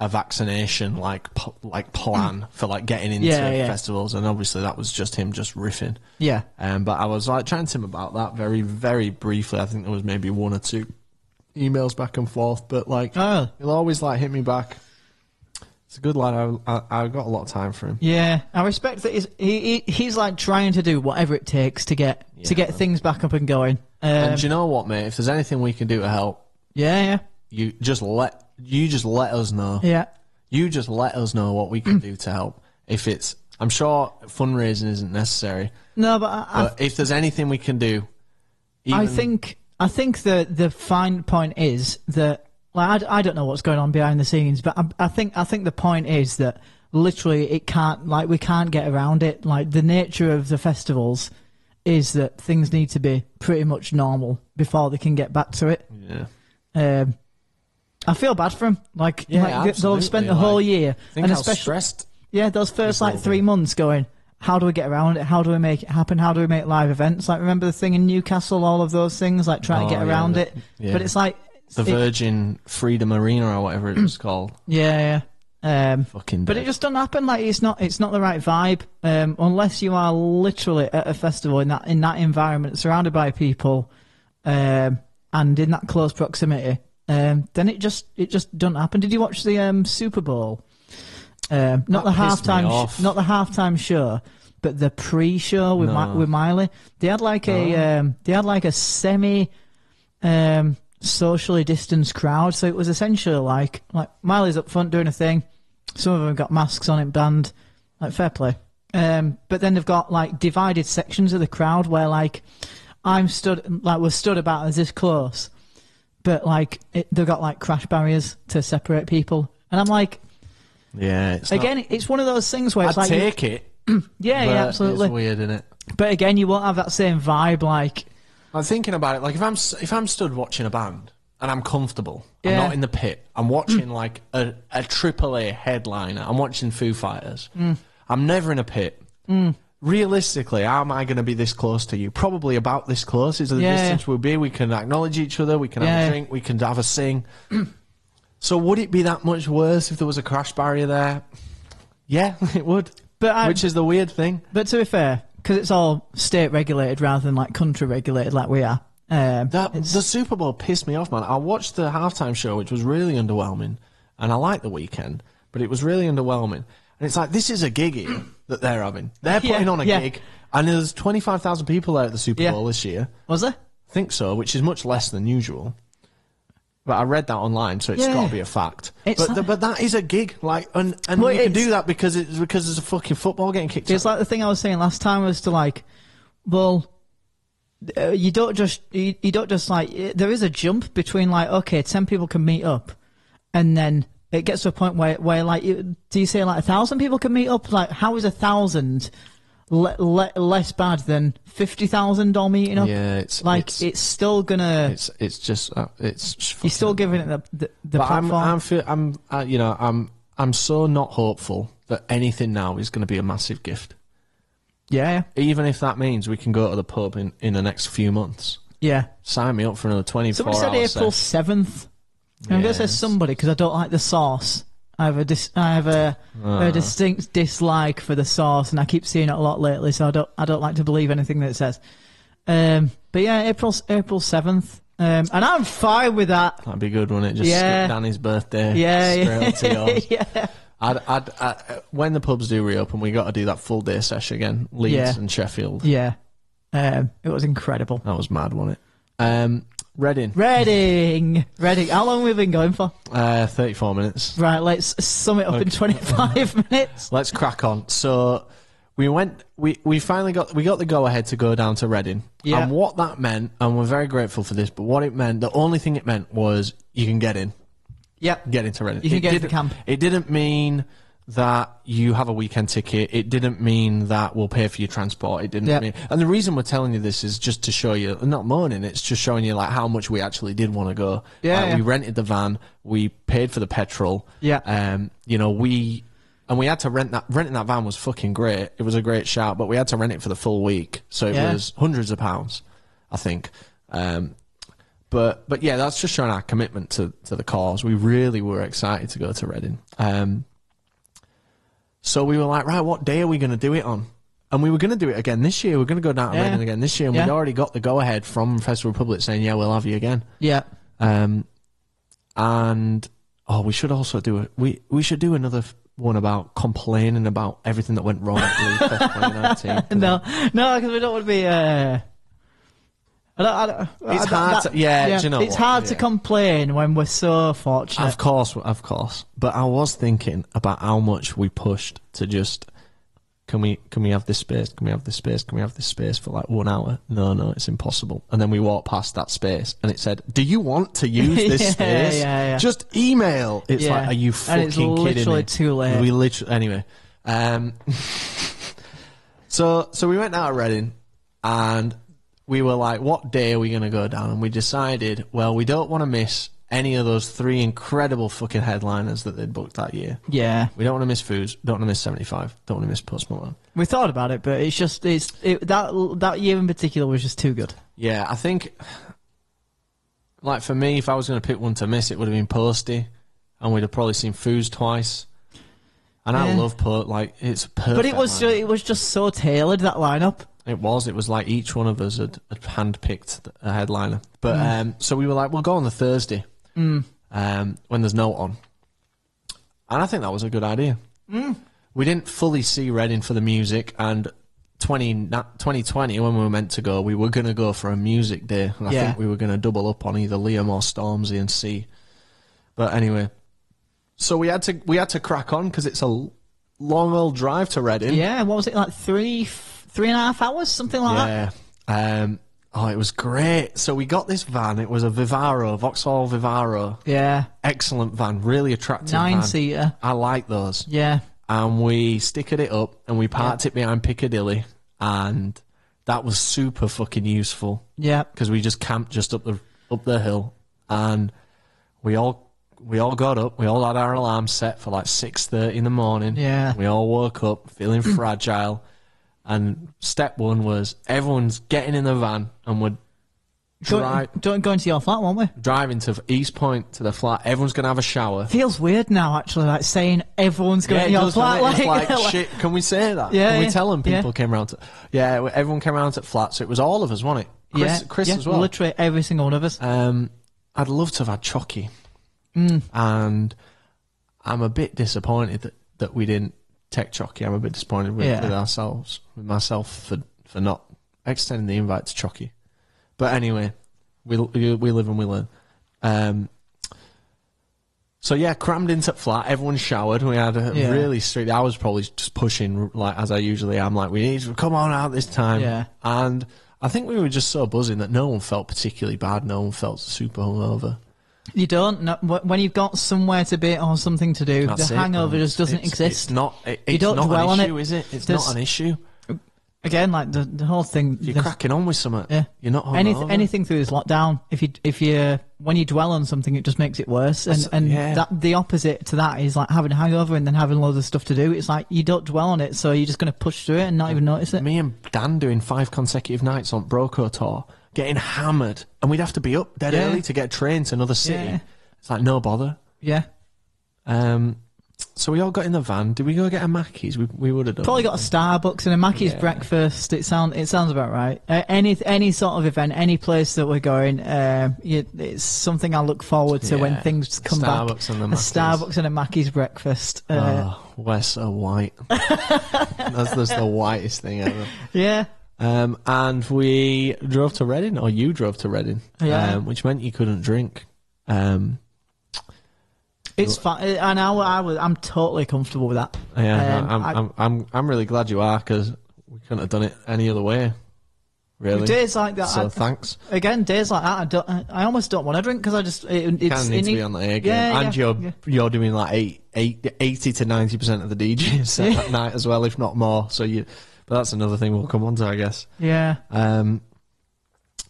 a vaccination like plan for like getting into festivals, and obviously that was just him just riffing. Yeah. But I was like chatting to him about that very, very briefly. I think there was maybe 1 or 2 emails back and forth, but like he'll always like hit me back. It's a good lad. I got a lot of time for him. Yeah, I respect that he's like trying to do whatever it takes to get things back up and going. And do you know what, mate? If there's anything we can do to help, you just let us know. Yeah. You just let us know what we can do to help. If it's, I'm sure fundraising isn't necessary. No, but if there's anything we can do, I think the fine point is that, like, I don't know what's going on behind the scenes, but I think the point is that literally we can't get around it. Like, the nature of the festivals is that things need to be pretty much normal before they can get back to it. Yeah. I feel bad for them. Like they'll have spent the whole year, and especially stressed. Yeah, those first like 3 months going, how do we get around it? How do we make it happen? How do we make live events? Like, remember the thing in Newcastle, all of those things, like trying to get around it. Yeah. But it's like the Virgin Freedom Arena or whatever it was called. Yeah. Fucking. But it just doesn't happen. Like, it's not the right vibe unless you are literally at a festival in that environment, surrounded by people, and in that close proximity. Then it just doesn't happen. Did you watch the Super Bowl? Not the halftime show, but the pre-show with Miley. They had like a semi socially distanced crowd. So it was essentially like Miley's up front doing a thing. Some of them got masks on it, band, like, fair play. But then they've got like divided sections of the crowd where like we're stood about as this close. But like they've got like crash barriers to separate people, and I'm like, it's one of those things where it's I'd take it. Yeah, absolutely. It's weird, isn't it? But again, you won't have that same vibe. Like, I'm thinking about it. Like, if I'm stood watching a band and I'm comfortable, I'm not in the pit. I'm watching like a AAA headliner. I'm watching Foo Fighters. I'm never in a pit. Realistically, how am I going to be this close to you? Probably about this close is the distance we'll be. We can acknowledge each other. We can have a drink. We can have a sing. So would it be that much worse if there was a crash barrier there? Yeah, it would. Which is the weird thing. But to be fair, because it's all state regulated rather than like country regulated like we are. The Super Bowl pissed me off, man. I watched the halftime show, which was really underwhelming, and I liked The Weeknd, but it was really underwhelming. And it's like, this is a gig here that they're having. They're putting on a gig, and there's 25,000 people there at the Super Bowl this year. Was there? I think so, which is much less than usual. But I read that online, so it's got to be a fact. But that is a gig, like, and you can do that because there's a fucking football getting kicked. It's like the thing I was saying last time was to like, well, you don't just like, there is a jump between like, okay, 10 people can meet up, and then it gets to a point where like, do you say like 1,000 people can meet up? Like, how is 1,000 less bad than 50,000 all meeting up? Yeah, it's still gonna. It's just you're still giving it the platform. I'm so not hopeful that anything now is going to be a massive gift. Yeah. Even if that means we can go to the pub in the next few months. Yeah. Sign me up for another 24 hours. Somebody said April 7th. I'm going to say somebody because I don't like the sauce. I have a distinct dislike for the sauce, and I keep seeing it a lot lately. So I don't like to believe anything that it says. But yeah, April 7th, and I'm fine with that. That'd be good, wouldn't it? Just skip Danny's birthday. Yeah, straight up to yours. Yeah. When the pubs do reopen, we got to do that full day session again. Leeds and Sheffield. Yeah. It was incredible. That was mad, wasn't it? Reading. How long have we been going for? 34 minutes. Right, let's sum it up in 25 minutes. Let's crack on. So we finally got the go ahead to go down to Reading. Yeah. And what that meant, and we're very grateful for this, but what it meant, the only thing it meant was you can get in. Yep. Get into Reading. You can get into the camp. It didn't mean that you have a weekend ticket. It didn't mean that we'll pay for your transport. It didn't mean... And the reason we're telling you this is just to show you, not moaning, it's just showing you like how much we actually did want to go. We rented the van. We paid for the petrol. Yeah. You know, we had to rent that. Renting that van was fucking great. It was a great shout, but we had to rent it for the full week. So it was hundreds of pounds, I think. But yeah, that's just showing our commitment to the cause. We really were excited to go to Reading. So we were like, right, what day are we going to do it on? And we were going to do it again this year. We're going to go down to Reading again this year. And we'd already got the go-ahead from Festival Republic saying, yeah, we'll have you again. Yeah. And, we should also do it. We should do another one about complaining about everything that went wrong at Leeds Fest 2019. No, because we don't want to be... It's hard to, do you know it's hard to complain when we're so fortunate. Of course. But I was thinking about how much we pushed to just, can we have this space? Can we have this space? Can we have this space for like 1 hour? No, it's impossible. And then we walked past that space and it said, do you want to use this space? Yeah. Just email. It's like, are you fucking kidding me? And it's literally too late. We literally, anyway. So we went out of Reading and we were like, what day are we going to go down? And we decided, well, we don't want to miss any of those 3 incredible fucking headliners that they'd booked that year. Yeah. We don't want to miss Foos, don't want to miss 75, don't want to miss Post Malone. We thought about it, but that year in particular was just too good. Yeah, I think, like for me, if I was going to pick one to miss, it would have been Posty, and we'd have probably seen Foos twice. And I love it's perfect. But it was just so tailored, that lineup. It was like each one of us had handpicked a headliner. But so we were like, we'll go on the Thursday when there's no on. And I think that was a good idea. We didn't fully see Reading for the music, and 2020, when we were meant to go, we were going to go for a music day. And I think we were going to double up on either Liam or Stormzy and see. But anyway, so we had to crack on because it's a long old drive to Reading. Yeah, what was it, like 3.5 hours, something like that? It was great. So we got this van. It was a Vauxhall Vivaro. Yeah. Excellent van. Really attractive 9-seater. I like those. Yeah. And we stickered it up and we parked it behind Piccadilly, and that was super fucking useful. Yeah. Because we just camped just up the hill, and we all got up. We all had our alarms set for like 6:30 in the morning. Yeah. We all woke up feeling fragile. And step one was everyone's getting in the van and we're going to your flat, won't we? driving to East Point to the flat. Everyone's going to have a shower. Feels weird now, actually, like saying everyone's going to your flat. It's like, shit, can we say that? Yeah, can we tell them people came around to... Yeah, everyone came around to flat, so it was all of us, wasn't it? Chris as well. Literally every single one of us. I'd love to have had Chucky. And I'm a bit disappointed that we didn't take Chucky. I'm a bit disappointed with myself for not extending the invite to Chucky. But anyway, we live and we learn. So yeah, crammed into flat. Everyone showered. We had a really strict... I was probably just pushing, like as I usually am. Like, we need to come on out this time. Yeah. And I think we were just so buzzing that no one felt particularly bad. No one felt super hungover. You don't. No, when you've got somewhere to be or something to do, the hangover just doesn't exist. It's not. You don't dwell on it, is it? It's not an issue. Again, like the whole thing. If you're cracking on with something. Yeah. You're not hungover. Anything through this lockdown. When you dwell on something, it just makes it worse. The opposite to that is like having a hangover and then having loads of stuff to do. It's like you don't dwell on it, so you're just going to push through it and not even notice it. Me and Dan doing 5 consecutive nights on Broco tour, getting hammered, and we'd have to be up dead early to get a train to another city. It's like no bother. Yeah. So we all got in the van. Did we go get a Mackey's? We would have done. Probably got a Starbucks and a Mackey's breakfast. It sounds about right. Any sort of event, any place that we're going, it's something I look forward to when things come back. And the Mackey's. A Starbucks and a Mackey's breakfast. We're so white. That's the whitest thing ever. Yeah. And we drove to Reading, or you drove to Reading, which meant you couldn't drink. It's fine, and I'm totally comfortable with that. Yeah, I'm really glad you are, because we couldn't have done it any other way. Really, days like that. So thanks again. Days like that, I almost don't want to drink, because I just it need to be on the A game. And you're doing like 80 to 90% of the DJ set that night as well, if not more. So but that's another thing we'll come on to, I guess. Yeah.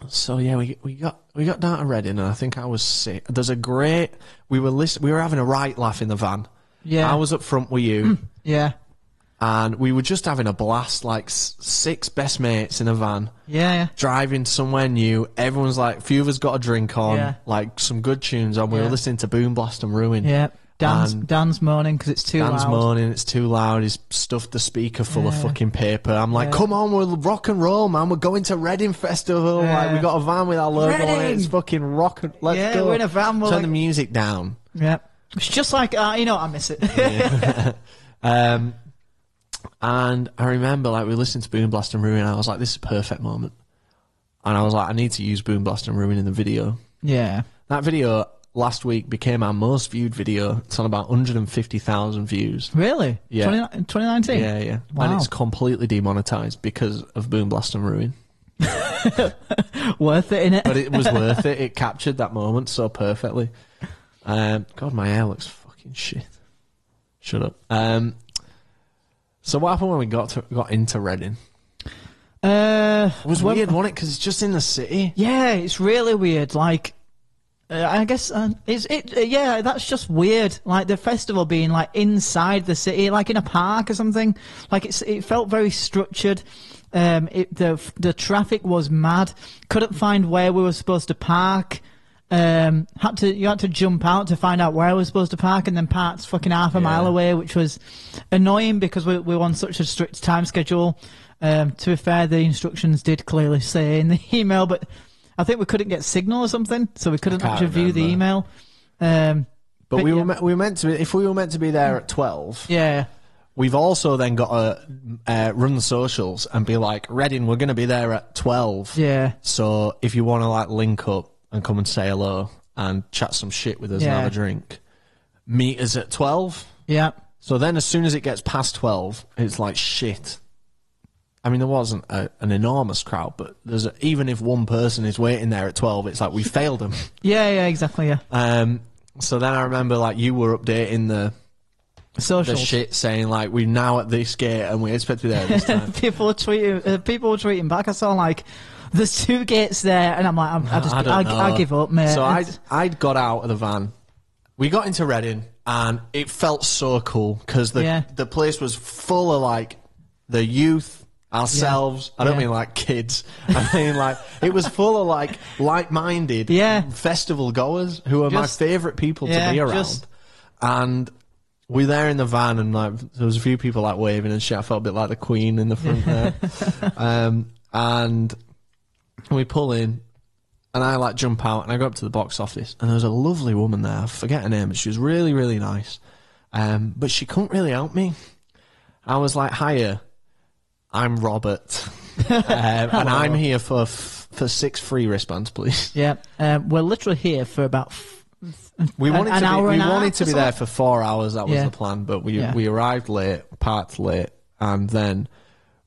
So yeah, we got down to Reading, and I think I was sick. There's a great. We were having a right laugh in the van. Yeah. I was up front with you. Yeah. And we were just having a blast, like 6 best mates in a van. Yeah. Driving somewhere new. Everyone's like, a few of us got a drink on, like some good tunes on. We were listening to Boom Blast and Ruin. Yeah. Dan's moaning because it's too loud. Dan's moaning, it's too loud. He's stuffed the speaker full of fucking paper. I'm like, come on, we're rock and roll, man. We're going to Reading Festival. Like, we got a van with our logo on it. It's fucking rock. Let's go. We're in a van. Turn the music down. Yeah. It's just like, I miss it. And I remember, like, we listened to Boom Blast and Ruin, and I was like, this is a perfect moment. And I was like, I need to use Boom Blast and Ruin in the video. Yeah. That video last week became our most viewed video. It's on about 150,000 views. Really? Yeah. 2019? Yeah. Wow. And it's completely demonetized because of Boom Blast and Ruin. Worth it, innit? But it was worth it. It captured that moment so perfectly. God, my hair looks fucking shit. Shut up. So what happened when we got into Reading? It was weird, wasn't it? Because it's just in the city. Yeah, it's really weird. Like, I guess that's just weird. Like the festival being like inside the city, like in a park or something. Like it felt very structured. The traffic was mad. Couldn't find where we were supposed to park. You had to jump out to find out where I was supposed to park, and then parked fucking half a mile away, which was annoying because we were on such a strict time schedule. To be fair, the instructions did clearly say in the email, but I think we couldn't get signal or something, so we couldn't actually view the email. But we were meant to be, if we were meant to be there at 12. Yeah. We've also then got to run the socials and be like, Reading, we're going to be there at 12. Yeah. So if you want to like link up and come and say hello and chat some shit with us and have a drink, meet us at 12. Yeah. So then as soon as it gets past 12, it's like shit. I mean, there wasn't an enormous crowd, but even if one person is waiting there at 12, it's like we failed them. Yeah, exactly, yeah. So then I remember, like, you were updating the socials. The shit saying, like, we're now at this gate and we expect to be there this time. People were tweeting back. I saw, like, there's 2 gates there, and I'm like, I give up, mate. So I'd got out of the van. We got into Reading, and it felt so cool, because the place was full of, like, the youth, ourselves. I don't mean like kids. I mean like it was full of like like-minded festival goers who are my favourite people to be around. And we're there in the van, and like there was a few people like waving and shit. I felt a bit like the Queen in the front there. And we pull in, and I like jump out, and I go up to the box office, and there's a lovely woman there. I forget her name, but she was really, really nice. But she couldn't really help me. I was like, hiya. I'm Robert, and I'm here for 6 free wristbands, please. Yeah, we're literally here for about we wanted an hour. We wanted to be there for 4 hours. That was the plan, but we arrived late, parked late, and then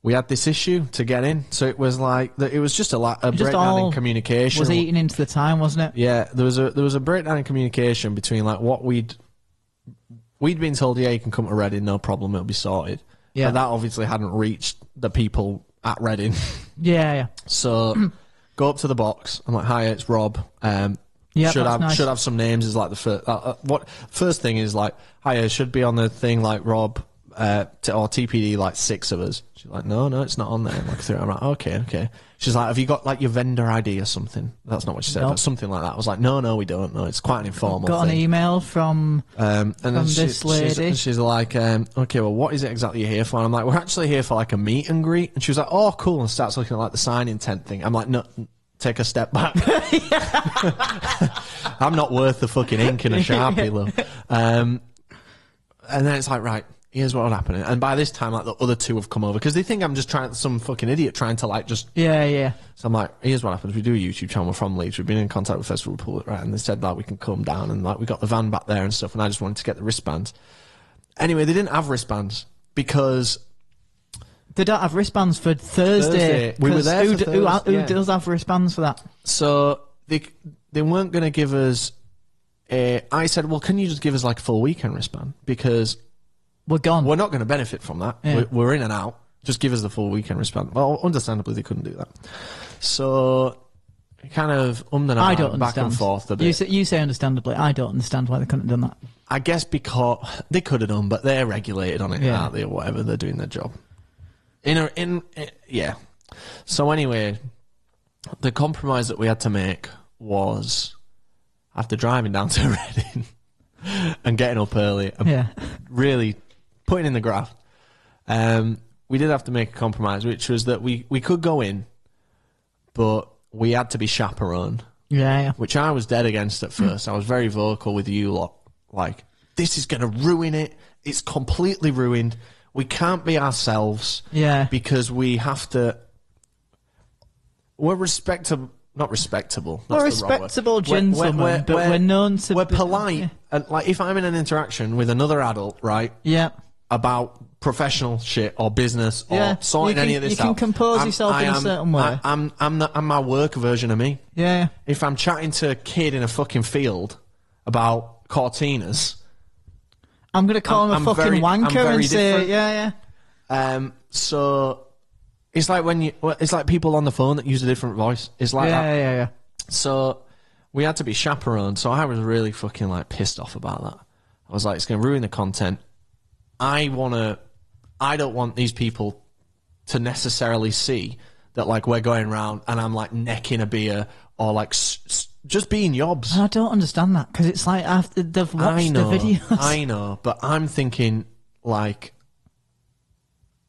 we had this issue to get in. So it was like it was just a breakdown in communication. Was eating into the time, wasn't it? Yeah, there was a breakdown in communication between like what we'd been told. Yeah, you can come to Reading, no problem, it'll be sorted. Yeah, but that obviously hadn't reached the people at Reading. Yeah. So go up to the box. I'm like, hi, it's Rob. Should have some names. Is like the first. First thing is like, hi, should be on the thing like Rob. or TPD, like 6 of us. She's like, no, it's not on there. I'm like, okay. She's like, have you got like your vendor ID or something? That's not what she said, but something like that. I was like, no, we don't. No, it's quite an informal got thing. an email from this lady. She's like, okay, well, what is it exactly you're here for? And I'm like, we're actually here for like a meet and greet. And she was like, oh, cool, and starts looking at like the sign-in tent thing. I'm like, no, take a step back. I'm not worth the fucking ink and a Sharpie, love. And then it's like, right, here's what will happen. And by this time, like, the other 2 have come over because they think I'm just some fucking idiot trying to like just... Yeah. So I'm like, here's what happens. We do a YouTube channel. We're from Leeds. We've been in contact with Festival Republic, right? And they said like we can come down and like we got the van back there and stuff. And I just wanted to get the wristbands. Anyway, they didn't have wristbands because... They don't have wristbands for Thursday. We were there for Thursday. Who does have wristbands for that? So they weren't going to give us I said, well, can you just give us like a full weekend wristband? Because we're gone. We're not going to benefit from that. Yeah. We're in and out. Just give us the full weekend wristband. Well, understandably, they couldn't do that. So kind of back and forth a bit. You say understandably. I don't understand why they couldn't have done that. I guess because they could have done, but they're regulated on it, aren't they, or whatever. They're doing their job. Yeah. So anyway, the compromise that we had to make was after driving down to Reading and getting up early and really putting in the graft, we did have to make a compromise, which was that we could go in, but we had to be chaperoned. Yeah. Which I was dead against at first. I was very vocal with you lot. Like, this is going to ruin it. It's completely ruined. We can't be ourselves. Yeah. Because we have to... We're respectable... Not respectable. That's we're respectable gentlemen, but we're known to... We're polite. Yeah. And, like, if I'm in an interaction with another adult, right? Yeah. About professional shit or business or sorting any of this out. You can compose yourself in a certain way. I'm my work version of me. Yeah. If I'm chatting to a kid in a fucking field about Cortinas... I'm going to call him a fucking wanker and say, yeah. So it's like it's like people on the phone that use a different voice. It's like that. Yeah. So we had to be chaperoned. So I was really fucking like pissed off about that. I was like, it's going to ruin the content. I don't want these people to necessarily see that like we're going around and I'm like necking a beer or like just being yobs. I don't understand that because it's like after they've watched the videos. I know, but I'm thinking like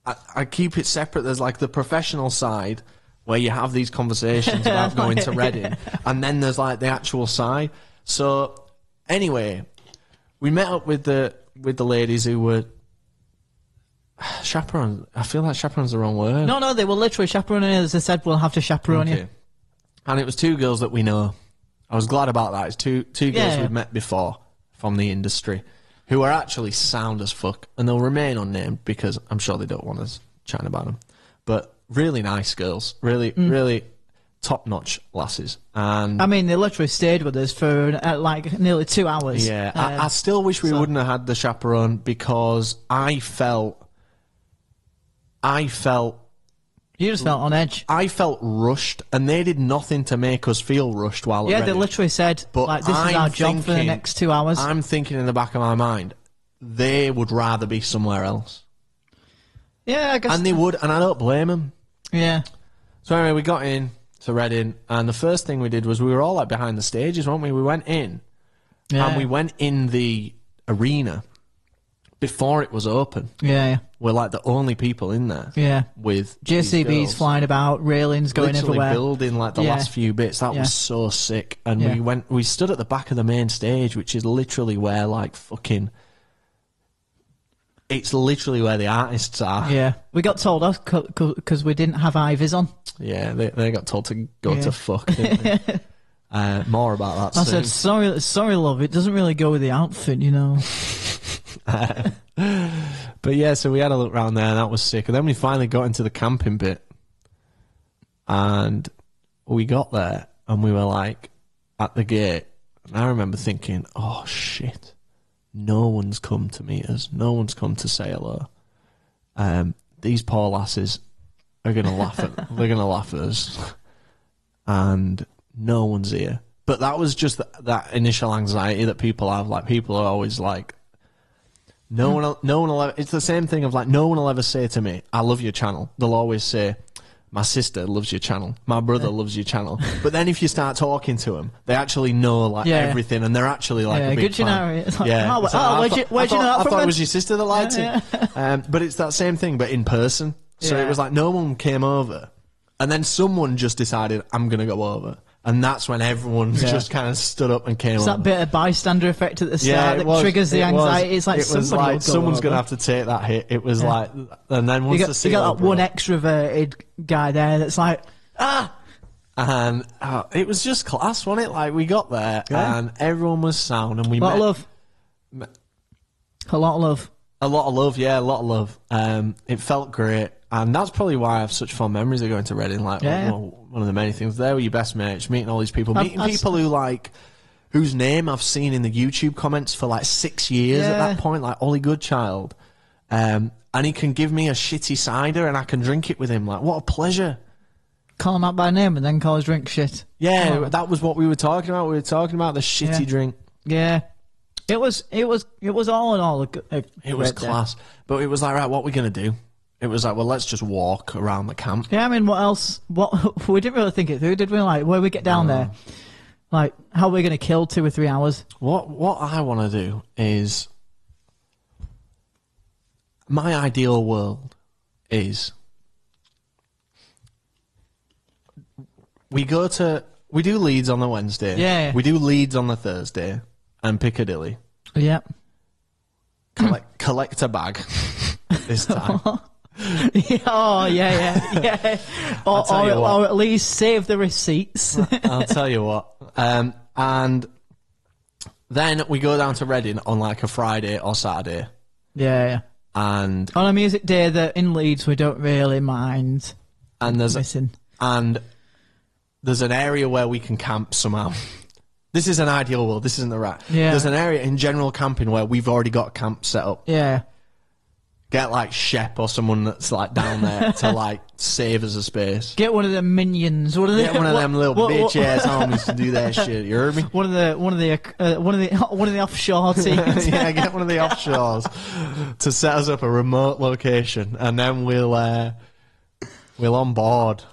I keep it separate. There's like the professional side where you have these conversations about going to Reading, and then there's like the actual side. So anyway, we met up with the ladies who were chaperones. I feel like chaperone's the wrong word. No, they were literally chaperoning. As I said, we'll have to chaperone you. And it was 2 girls that we know. I was glad about that. It's two girls we've met before from the industry who are actually sound as fuck, and they'll remain unnamed because I'm sure they don't want us chatting about them. But really nice girls, really top-notch lasses. And I mean, they literally stayed with us for like nearly 2 hours. Yeah, I still wish we wouldn't have had the chaperone because I felt... You just felt on edge. I felt rushed, and they did nothing to make us feel rushed while at Reading. They literally said, but like, this is our job for the next 2 hours. I'm thinking in the back of my mind, they would rather be somewhere else. Yeah, I guess. And they would, and I don't blame them. Yeah. So anyway, we got in to Reading, and the first thing we did was we were all like behind the stages, weren't we? We went in, and we went in the arena before it was open. Yeah. We're like the only people in there. Yeah. With JCBs flying about, railings going everywhere. Building like the last few bits. That was so sick. And we stood at the back of the main stage, which is literally where like fucking... It's literally where the artists are. Yeah. We got told off because we didn't have Ivys on. Yeah, they got told to go to fuck, didn't they? More about that I soon. said, sorry, love, it doesn't really go with the outfit, you know. But yeah, so we had a look around there and that was sick. And then we finally got into the camping bit, and we got there and we were like at the gate, and I remember thinking, oh shit, no one's come to meet us, no one's come to say hello. These poor lasses are gonna laugh at they're gonna laugh at us, and no one's here. But that was just that initial anxiety that people have. Like, people are always like No one will ever, it's the same thing of like, no one will ever say to me, I love your channel. They'll always say, my sister loves your channel. My brother loves your channel. But then if you start talking to them, they actually know like everything, and they're actually like a big fan. Like, where'd you know that from? I thought it was your sister that liked it. But it's that same thing, but in person. So it was like no one came over, and then someone just decided, I'm going to go over. And that's when everyone just kind of stood up and came over. It's that bit of bystander effect at the start that triggers the anxiety. It's like someone's going to have to take that hit. It was like, and then once the you got that one extroverted guy there that's like, and it was just class, wasn't it? Like we got there and everyone was sound, and we met. A lot of love. A lot of love, yeah, a lot of love. It felt great. And that's probably why I have such fond memories of going to Reading. Like, one of the many things. There were your best mates, meeting all these people, meeting people who like, whose name I've seen in the YouTube comments for like 6 years at that point, like Ollie Goodchild. And he can give me a shitty cider and I can drink it with him. Like, what a pleasure. Call him out by name and then call his drink shit. Yeah, that was what we were talking about. We were talking about the shitty drink. Yeah. It was all in all it was class. But it was like, right, what are we going to do? It was like, well, let's just walk around the camp. Yeah, I mean, what else? We didn't really think it through, did we? Like, where we get down there, like, how are we going to kill 2 or 3 hours? What I want to do is, my ideal world is, we do Leeds on the Wednesday. Yeah. We do Leeds on the Thursday, and Piccadilly. Yeah. Collect a bag this time. Yeah. Or at least save the receipts. I'll tell you what. And then we go down to Reading on like a Friday or Saturday. Yeah. And on a music day that in Leeds we don't really mind. And there's missing. And there's an area where we can camp somehow. This is an ideal world. This isn't the right. Yeah. There's an area in general camping where we've already got a camp set up. Yeah. Get like Shep or someone that's like down there to like save us a space. Get one of them minions. Get one of them little bitch ass homies to do their shit. You heard me? One of the offshore teams. Yeah, get one of the offshores to set us up a remote location, and then we'll on board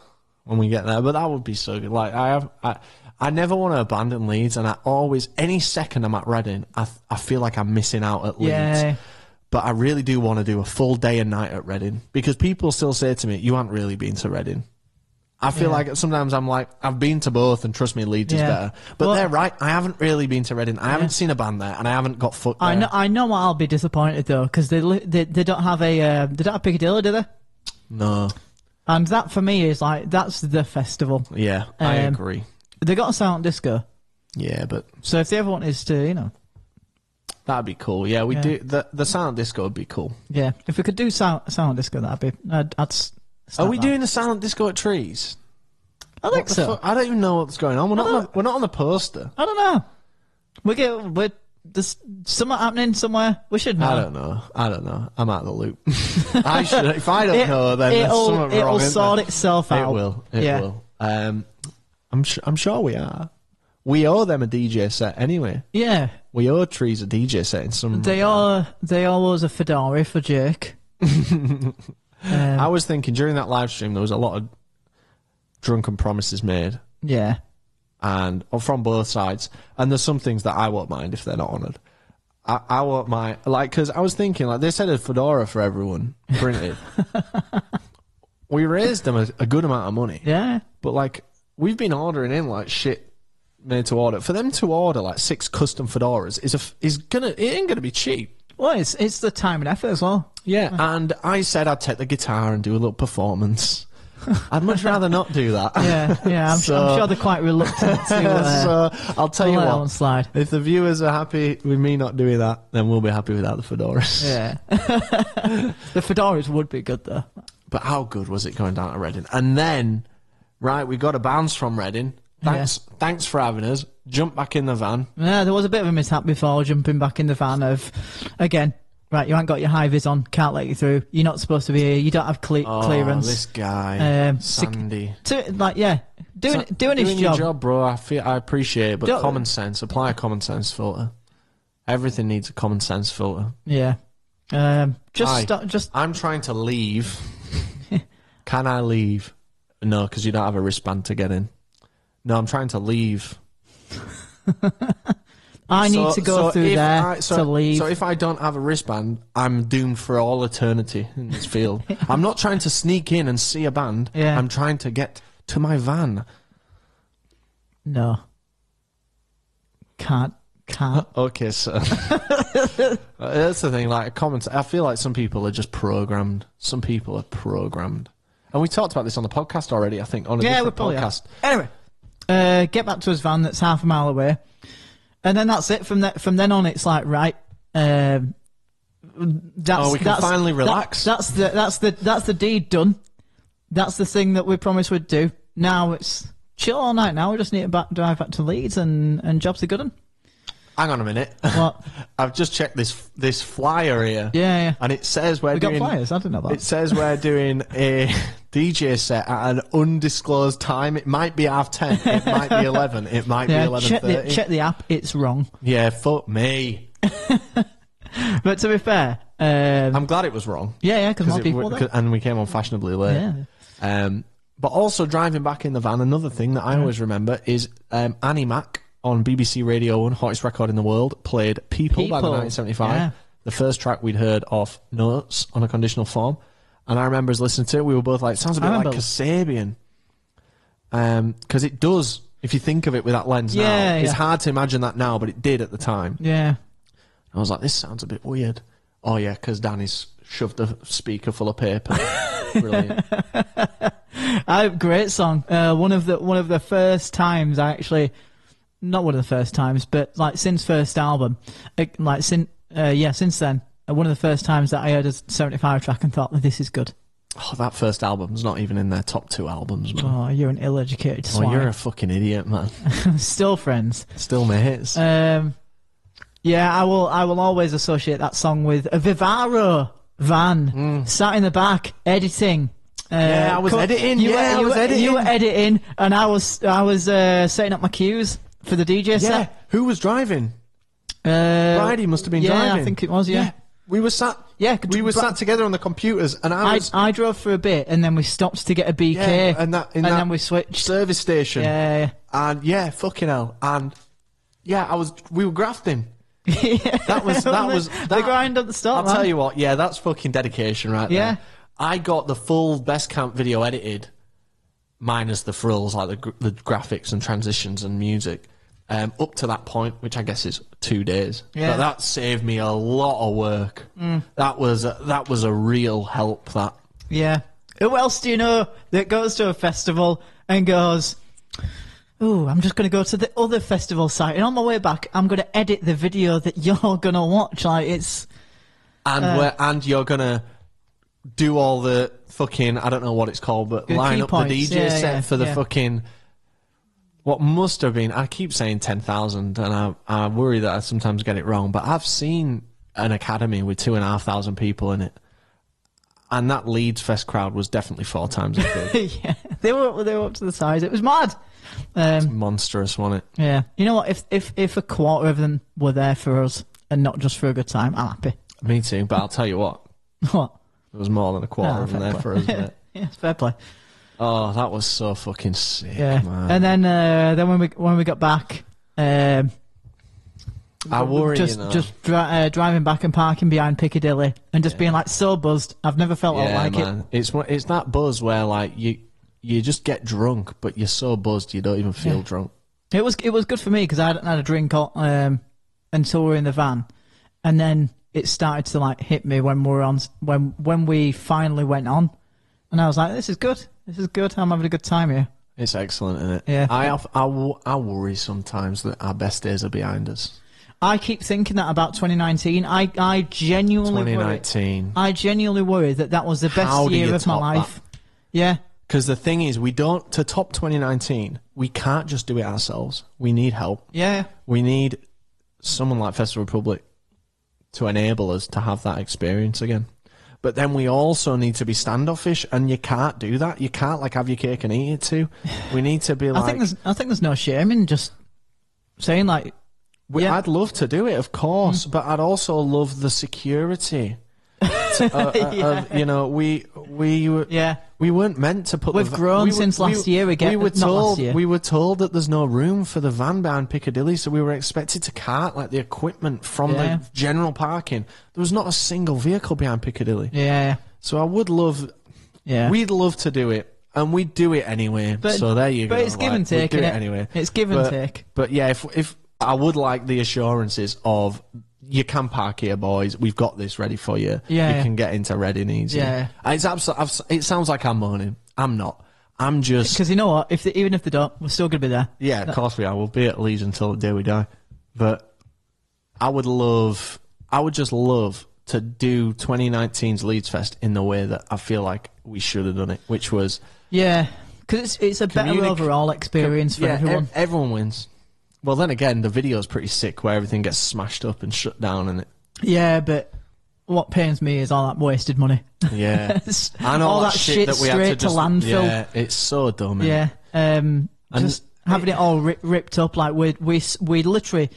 when we get there. But that would be so good. Like I never want to abandon Leeds, and I always, any second I'm at Reading, I feel like I'm missing out at Leeds. Yeah. But I really do want to do a full day and night at Reading, because people still say to me, you haven't really been to Reading. I feel like sometimes I'm like, I've been to both, and trust me, Leeds is better. But they're right, I haven't really been to Reading. I haven't seen a band there, and I haven't got foot there. I know I'll be disappointed though, because they don't have they don't have Piccadilly, do they? No. And that for me is like, that's the festival. Yeah, I agree. They got a silent disco. Yeah, but so if they ever wanted to, that'd be cool. Yeah, we do. The silent disco would be cool. Yeah, if we could do silent disco, that'd be. I'd Are we doing the silent disco at Trees? I think so. I don't even know what's going on. We're not on the poster. I don't know. There's something happening somewhere. We should know. I don't know. I'm out of the loop. I should. If I don't know, then there's something wrong. It'll sort itself out. It will. It will. I'm sure we are. We owe them a DJ set anyway. Yeah. We owe Trees a DJ set in some... They owe us a Fedora for Jake. I was thinking, during that live stream, there was a lot of drunken promises made. Yeah. And from both sides. And there's some things that I won't mind if they're not honoured. I won't mind... Like, because I was thinking, like, they said a Fedora for everyone printed. We raised them a good amount of money. Yeah. But, like, we've been ordering in, like, shit made to order. For them to order like 6 custom fedoras it ain't gonna be cheap. Well, it's the time and effort as well. Yeah, and I said I'd take the guitar and do a little performance. I'd much rather not do that. Yeah. I'm sure they're quite reluctant to. So I'll tell you what. Slide. If the viewers are happy with me not doing that, then we'll be happy without the fedoras. Yeah. The fedoras would be good though. But how good was it going down to Reading? And then, right, we got a bounce from Reading. Thanks for having us. Jump back in the van. Yeah, there was a bit of a mishap before jumping back in the van of, again, right, you haven't got your high-vis on, can't let you through, you're not supposed to be here, you don't have clearance. This guy, Sandy. Doing his job. Your job, bro, I appreciate it, but common sense, apply a common sense filter. Everything needs a common sense filter. Yeah. I'm trying to leave. Can I leave? No, because you don't have a wristband to get in. No, I'm trying to leave. I need to go through there to leave. So if I don't have a wristband, I'm doomed for all eternity in this field. I'm not trying to sneak in and see a band. Yeah. I'm trying to get to my van. No. Can't. Okay, so that's the thing. Like, I feel like some people are just programmed. Some people are programmed, and we talked about this on the podcast already. I think on a different podcast. Anyway, get back to his van that's half a mile away, and then that's it. From then on, it's like right. We can finally relax. That's the deed done. That's the thing that we promised we'd do. Now it's chill all night. Now we just need to drive back to Leeds and jobs are good 'un. Hang on a minute. What? I've just checked this flyer here. Yeah. And it says we got flyers. I didn't know that. It says we're doing a DJ set at an undisclosed time. It might be 10:30. It might be 11. It might be 11:30. Check the app. It's wrong. Yeah, fuck me. But to be fair, I'm glad it was wrong. Yeah, because more people were there. And we came on fashionably late. Yeah. But also driving back in the van, another thing that I always remember is Annie Mac on BBC Radio 1, hottest record in the world, played People by the 1975. Yeah. The first track we'd heard off Notes on a Conditional Form. And I remember us listening to it, we were both like, it sounds a bit like Kasabian. Because it does, if you think of it with that lens now. It's hard to imagine that now, but it did at the time. Yeah. I was like, this sounds a bit weird. Oh, yeah, because Danny's shoved a speaker full of paper. Brilliant. Great song. One of the first times I actually... Not one of the first times, but like since first album, since then, one of the first times that I heard a 75 track and thought, this is good. Oh, that first album's not even in their top 2 albums, man. Oh, you're an ill-educated swine. Oh, you're a fucking idiot, man. Still friends. Still mates. Yeah, I will always associate that song with a Vivaro van, sat in the back, editing. I was editing. I was editing. You were editing, and I was setting up my cues for the DJ set. Who was driving? Bridie must have been driving. Yeah, I think it was. Yeah. We were sat. Yeah, we were sat together on the computers, and I drove for a bit, and then we stopped to get a BK, and then we switched service station. Yeah. And fucking hell, and we were grafting. That was the grind at the start. I'll tell you what. Yeah, that's fucking dedication right there. I got the full Best Camp video edited, minus the frills, like the graphics and transitions and music, up to that point, which I guess is 2 days. Yeah. But that saved me a lot of work. That was a real help, that. Yeah. Who else do you know that goes to a festival and goes, ooh, I'm just going to go to the other festival site, and on my way back, I'm going to edit the video that you're going to watch. Like, it's... And you're going to do all the fucking, I don't know what it's called, but line up points. The DJ set for the fucking, what must have been, I keep saying 10,000, and I worry that I sometimes get it wrong, but I've seen an academy with 2,500 people in it, and that Leeds Fest crowd was definitely 4 times as big. Yeah, they were up to the size. It was mad. It's monstrous, wasn't it? Yeah. You know what? If a quarter of them were there for us and not just for a good time, I'm happy. Me too, but I'll tell you what. What? There was more than a quarter of them there for us, wasn't it? Yeah, it's fair play. Oh, that was so fucking sick, man. And then when we got back, I worry, just driving back and parking behind Piccadilly and just being like so buzzed. I've never felt like it. It's that buzz where like you just get drunk, but you're so buzzed you don't even feel drunk. It was good for me because I hadn't had a drink until we were in the van, and then it started to like hit me when we finally went on, and I was like, "This is good. I'm having a good time here." It's excellent, isn't it? Yeah. I worry sometimes that our best days are behind us. I keep thinking that about 2019. I genuinely worry that was the best year of my life. That? Yeah. Because the thing is, to top 2019, we can't just do it ourselves. We need help. Yeah. We need someone like Festival Republic to enable us to have that experience again. But then we also need to be standoffish, and you can't do that. You can't like have your cake and eat it too. We need to be like... I think there's no shame in just saying like... I'd love to do it, of course, but I'd also love the security You know, we weren't meant to put. We've grown since last year. We were told that there's no room for the van behind Piccadilly, so we were expected to cart like the equipment from the general parking. There was not a single vehicle behind Piccadilly. Yeah. So I would love. Yeah. We'd love to do it. And we do it anyway, so there you go. But it's give and take, do it anyway. It's give and take. But yeah, if I would like the assurances of, you can park here, boys. We've got this ready for you. Yeah, you can get into Reading easy. Yeah, it's absolutely. It sounds like I'm moaning. I'm not. I'm just, because you know what? Even if they don't, we're still gonna be there. Yeah, of course we are. We'll be at Leeds until the day we die. But I would just love to do 2019's Leeds Fest in the way that I feel like we should have done it, which was. Yeah, because it's a better overall experience for everyone. Everyone wins. Well, then again, the video's pretty sick where everything gets smashed up and shut down. And yeah, but what pains me is all that wasted money. Yeah. I know all that shit that we had to just, landfill. Yeah, it's so dumb. Yeah. Just having it all ripped up. Like we literally,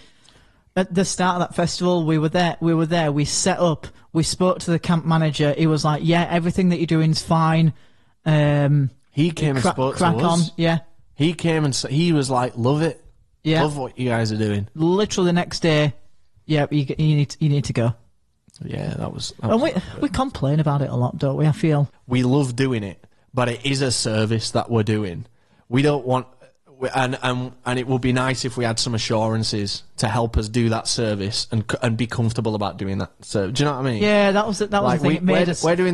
at the start of that festival, we were there. We set up. We spoke to the camp manager. He was like, yeah, everything that you're doing is fine. He came and spoke to us. On, yeah. He came and he was like, "Love it, love what you guys are doing." Literally the next day, yeah, you need to go. Yeah, that was. And we complain about it a lot, don't we? I feel we love doing it, but it is a service that we're doing. We don't want, and it would be nice if we had some assurances to help us do that service and be comfortable about doing that. So, do you know what I mean? Yeah, that was the thing. We're doing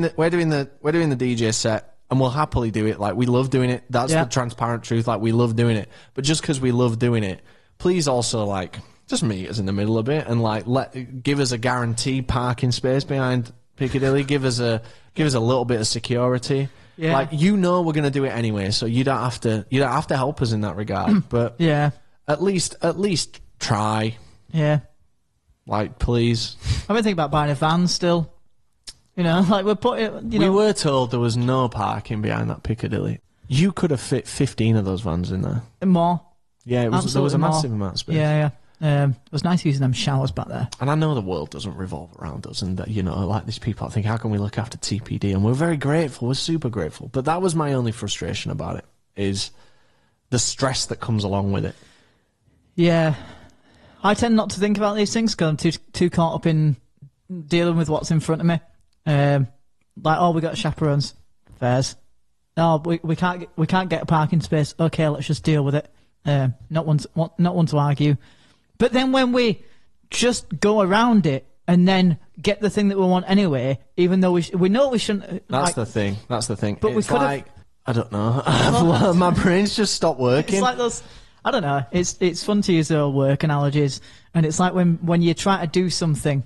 the DJ set. And we'll happily do it. Like, we love doing it. That's the transparent truth. Like, we love doing it. But just because we love doing it, please also, like, just meet us in the middle a bit and, like, give us a guaranteed parking space behind Piccadilly. Give us a little bit of security. Yeah. Like, you know we're going to do it anyway, so you don't have to help us in that regard. But yeah, at least try. Yeah. Like, please. I've been thinking about buying a van still. You know, like we were told there was no parking behind that Piccadilly. You could have fit 15 of those vans in there. More. Yeah, there was a massive amount of space. Yeah. It was nice using them showers back there. And I know the world doesn't revolve around us, and that, you know, like these people, I think, how can we look after TPD? And we're very grateful. We're super grateful. But that was my only frustration about it, is the stress that comes along with it. Yeah. I tend not to think about these things because I'm too caught up in dealing with what's in front of me. Like, oh, we got chaperones, fairs. No, we can't get a parking space. Okay, let's just deal with it. Not one to argue. But then when we just go around it and then get the thing that we want anyway, even though we know we shouldn't. That's the thing. But it's like, I don't know. My brain's just stopped working. It's like those. I don't know. It's fun to use their work analogies, and it's like when you try to do something.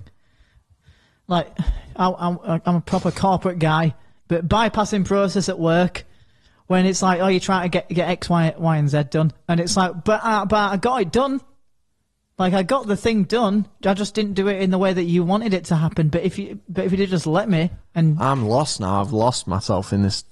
Like, I'm a proper corporate guy, but bypassing process at work, when it's like, oh, you're trying to get X, Y, and Z done, and it's like, but I got it done. Like, I got the thing done, I just didn't do it in the way that you wanted it to happen. But if you did just let me, and I'm lost now. I've lost myself in this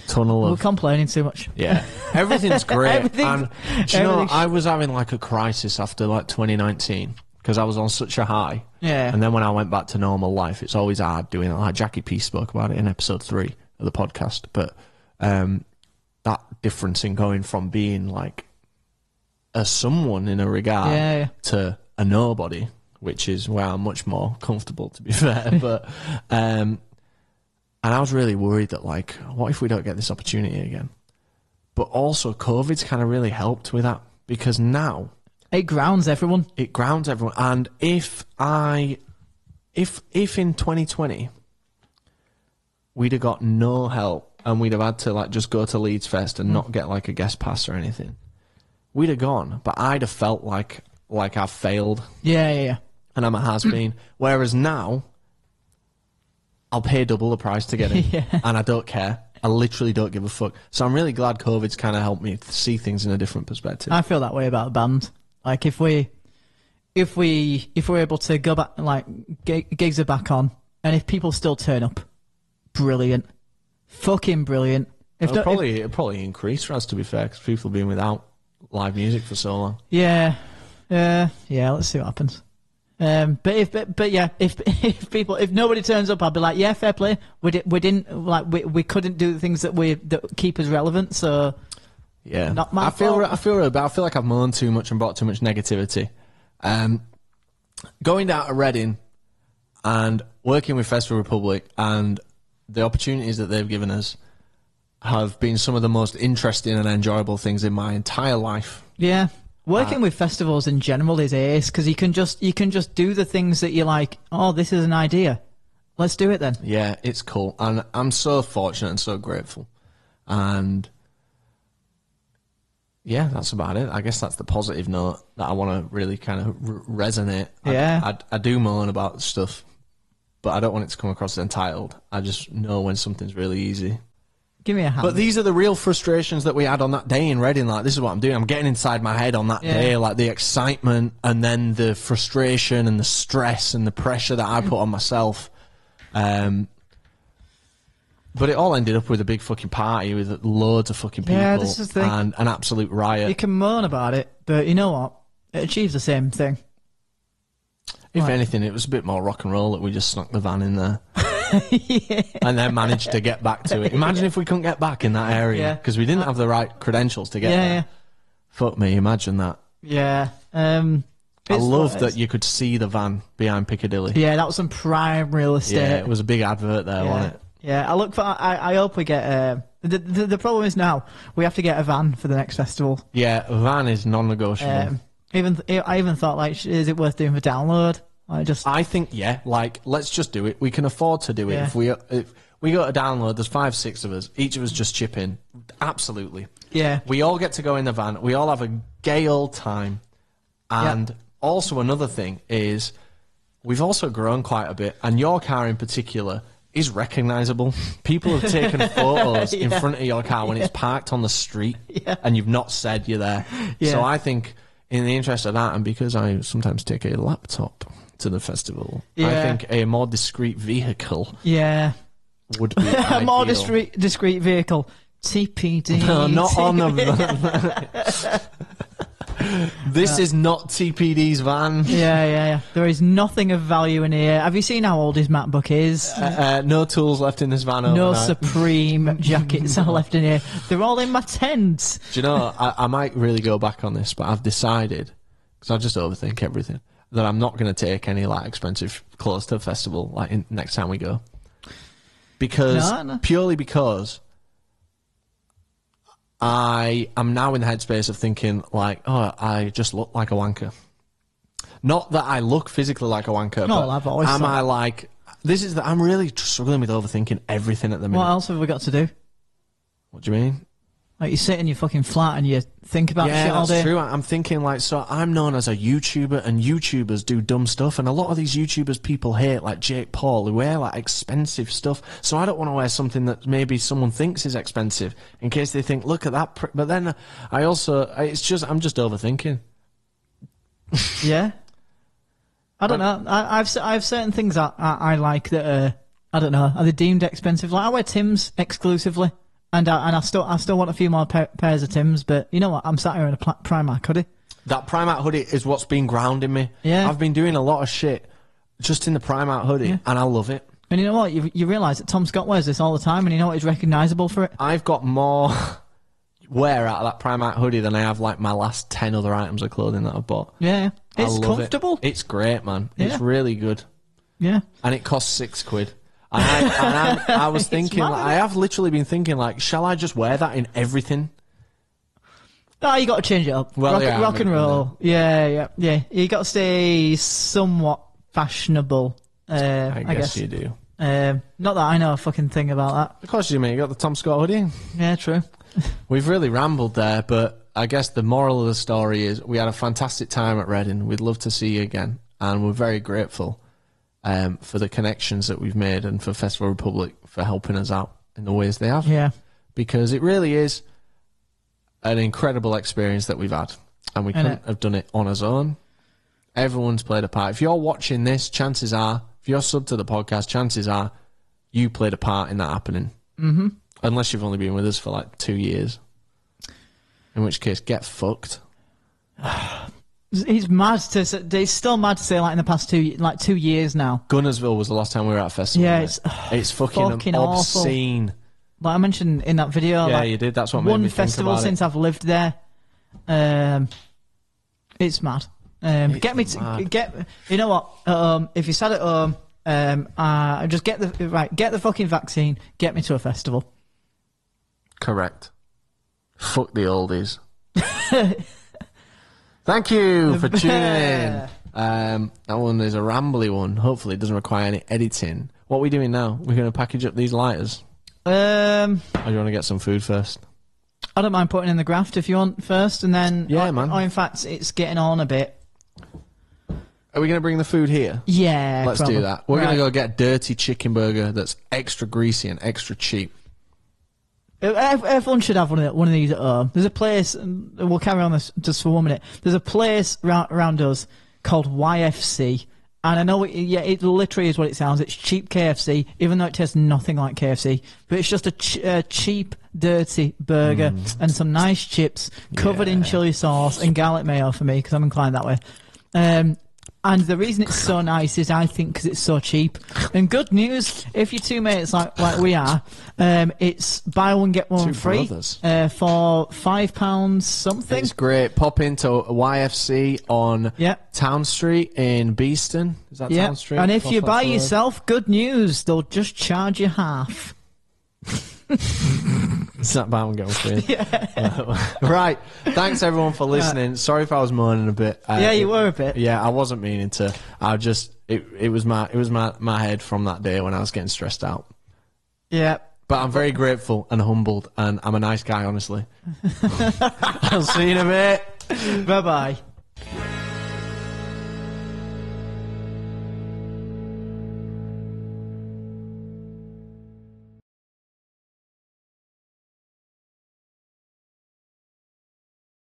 tunnel of. We're complaining too much. Yeah, everything's great. And do you know, I was having like a crisis after like 2019. Because I was on such a high. Yeah. And then when I went back to normal life, it's always hard doing it. Like Jackie P spoke about it in episode 3 of the podcast. But that difference in going from being like a someone in a regard to a nobody, which is where I'm much more comfortable, to be fair. But and I was really worried that, like, what if we don't get this opportunity again? But also COVID's kind of really helped with that, because now it grounds everyone. And if in 2020 we'd have got no help and we'd have had to, like, just go to Leeds Fest and not get like a guest pass or anything, we'd have gone. But I'd have felt like I've failed. Yeah. And I'm a has-been. Whereas now, I'll pay double the price to get in, and I don't care. I literally don't give a fuck. So I'm really glad COVID's kind of helped me see things in a different perspective. I feel that way about a band. Like, if we're able to go back, like, gigs are back on, and if people still turn up, brilliant, fucking brilliant. It'll probably increase for us, to be fair, because people have been without live music for so long. Yeah. Let's see what happens. If nobody turns up, I'll be like, yeah, fair play. We couldn't do the things that keep us relevant. So yeah, not my I feel fault. really bad. I feel like I've moaned too much and brought too much negativity. Going down to Reading and working with Festival Republic and the opportunities that they've given us have been some of the most interesting and enjoyable things in my entire life. Yeah. Working with festivals in general is ace because you can just do the things that you're like, oh, this is an idea. Let's do it then. Yeah, it's cool. And I'm so fortunate and so grateful. And yeah, that's about it. I guess that's the positive note that I want to really kind of resonate. Yeah. I do moan about stuff, but I don't want it to come across as entitled. I just know when something's really easy. Give me a hand. But these are the real frustrations that we had on that day in Reading. Like, this is what I'm doing. I'm getting inside my head on that day, like the excitement and then the frustration and the stress and the pressure that I put on myself. But it all ended up with a big fucking party with loads of fucking people this is the thing. and an absolute riot. You can moan about it, but you know what? It achieves the same thing. If anything, it was a bit more rock and roll that we just snuck the van in there. Yeah. And then managed to get back to it. Imagine if we couldn't get back in that area because we didn't have the right credentials to get there. Yeah. Fuck me, imagine that. Yeah. I love that you could see the van behind Piccadilly. Yeah, that was some prime real estate. Yeah, it was a big advert there, wasn't it? Yeah, I hope we get. The problem is now we have to get a van for the next festival. Yeah, a van is non-negotiable. I even thought, like, is it worth doing for download? I think, let's just do it. We can afford to do it. Yeah. If we go to download, there's 5-6 of us. Each of us just chip in. Absolutely. Yeah. We all get to go in the van. We all have a gay old time. And also another thing is we've also grown quite a bit. And your car in particular is recognisable. People have taken photos in front of your car when it's parked on the street and you've not said you're there. Yeah. So I think in the interest of that, and because I sometimes take a laptop to the festival, I think a more discreet vehicle would be a more discreet vehicle. TPD. No, not on the This is not TPD's van. Yeah. There is nothing of value in here. Have you seen how old his MacBook is? No tools left in this van overnight. No Supreme jackets are left in here. They're all in my tent. Do you know, I might really go back on this, but I've decided, because I just overthink everything, that I'm not going to take any like expensive clothes to the festival next time we go. Purely because I am now in the headspace of thinking like, oh, I just look like a wanker. Not that I look physically like a wanker, but I've always am I like, I'm really struggling with overthinking everything at the minute. What else have we got to do? What do you mean? Like, you sit in your fucking flat and you think about shit all day. Yeah, that's true. I'm thinking, like, so I'm known as a YouTuber, and YouTubers do dumb stuff, and a lot of these YouTubers people hate, like Jake Paul, who wear, like, expensive stuff. So I don't want to wear something that maybe someone thinks is expensive, in case they think, look at that. But then I'm just overthinking. Yeah. I don't know. I have certain things I like that are, I don't know, are they deemed expensive? Like, I wear Tim's exclusively. And I still want a few more pairs of Timbs, but you know what? I'm sat here in a Primark hoodie. That Primark hoodie is what's been grounding me. Yeah. I've been doing a lot of shit just in the Primark hoodie, and I love it. And you know what? You realise that Tom Scott wears this all the time, and you know what? He's recognisable for it. I've got more wear out of that Primark hoodie than I have like my last 10 other items of clothing that I've bought. Yeah. It's comfortable. It's great, man. Yeah. It's really good. Yeah. And it costs £6. I was thinking, like, I have literally been thinking, like, shall I just wear that in everything? No, you got to change it up. Well, rock and roll. Yeah. You got to stay somewhat fashionable. I guess you do. Not that I know a fucking thing about that. Of course you do, mate. You got the Tom Scott hoodie. Yeah, true. We've really rambled there, but I guess the moral of the story is we had a fantastic time at Reading. We'd love to see you again, and we're very grateful for the connections that we've made, and for Festival Republic for helping us out in the ways they have. Yeah. Because it really is an incredible experience that we've had, and we couldn't have done it on our own. Everyone's played a part. If you're watching this, chances are, if you're sub to the podcast, chances are you played a part in that happening. Mm-hmm. Unless you've only been with us for like 2 years. In which case, get fucked. He's mad to. He's still mad to say like in the past 2 years now. Gunnersville was the last time we were at a festival. Yeah, it's fucking obscene. Awful. Like I mentioned in that video. Yeah, like, you did. That's what made me think about it. One festival since I've lived there. It's mad. You know what? If you're sad at home, just get the fucking vaccine. Get me to a festival. Correct. Fuck the oldies. Thank you for tuning in. That one is a rambly one. Hopefully it doesn't require any editing. What are we doing now? We're going to package up these lighters. Or do you want to get some food first? I don't mind putting in the graft if you want first, and then... Yeah, man. In fact, it's getting on a bit. Are we going to bring the food here? Yeah, Let's do that. We're going to go get a dirty chicken burger that's extra greasy and extra cheap. Everyone should have one of these at home. There's a place, and we'll carry on this just for 1 minute. There's a place around us called YFC, and I know it literally is what it sounds. It's cheap KFC, even though it tastes nothing like KFC. But it's just a cheap, dirty burger and some nice chips covered in chili sauce and garlic mayo for me because I'm inclined that way. And the reason it's so nice is I think because it's so cheap. And good news, if you're two mates like we are, it's buy one get one free for £5 something. It's great. Pop into YFC on Town Street in Beeston. Is that Town Street? And if you buy yourself, good news, they'll just charge you half. It's not buy one get one free. Right. Thanks everyone for listening. Sorry if I was moaning a bit. You were a bit. Yeah, I wasn't meaning to. It was my head from that day when I was getting stressed out. Yeah. But I'm very grateful and humbled, and I'm a nice guy, honestly. I'll see you in a bit. Bye bye.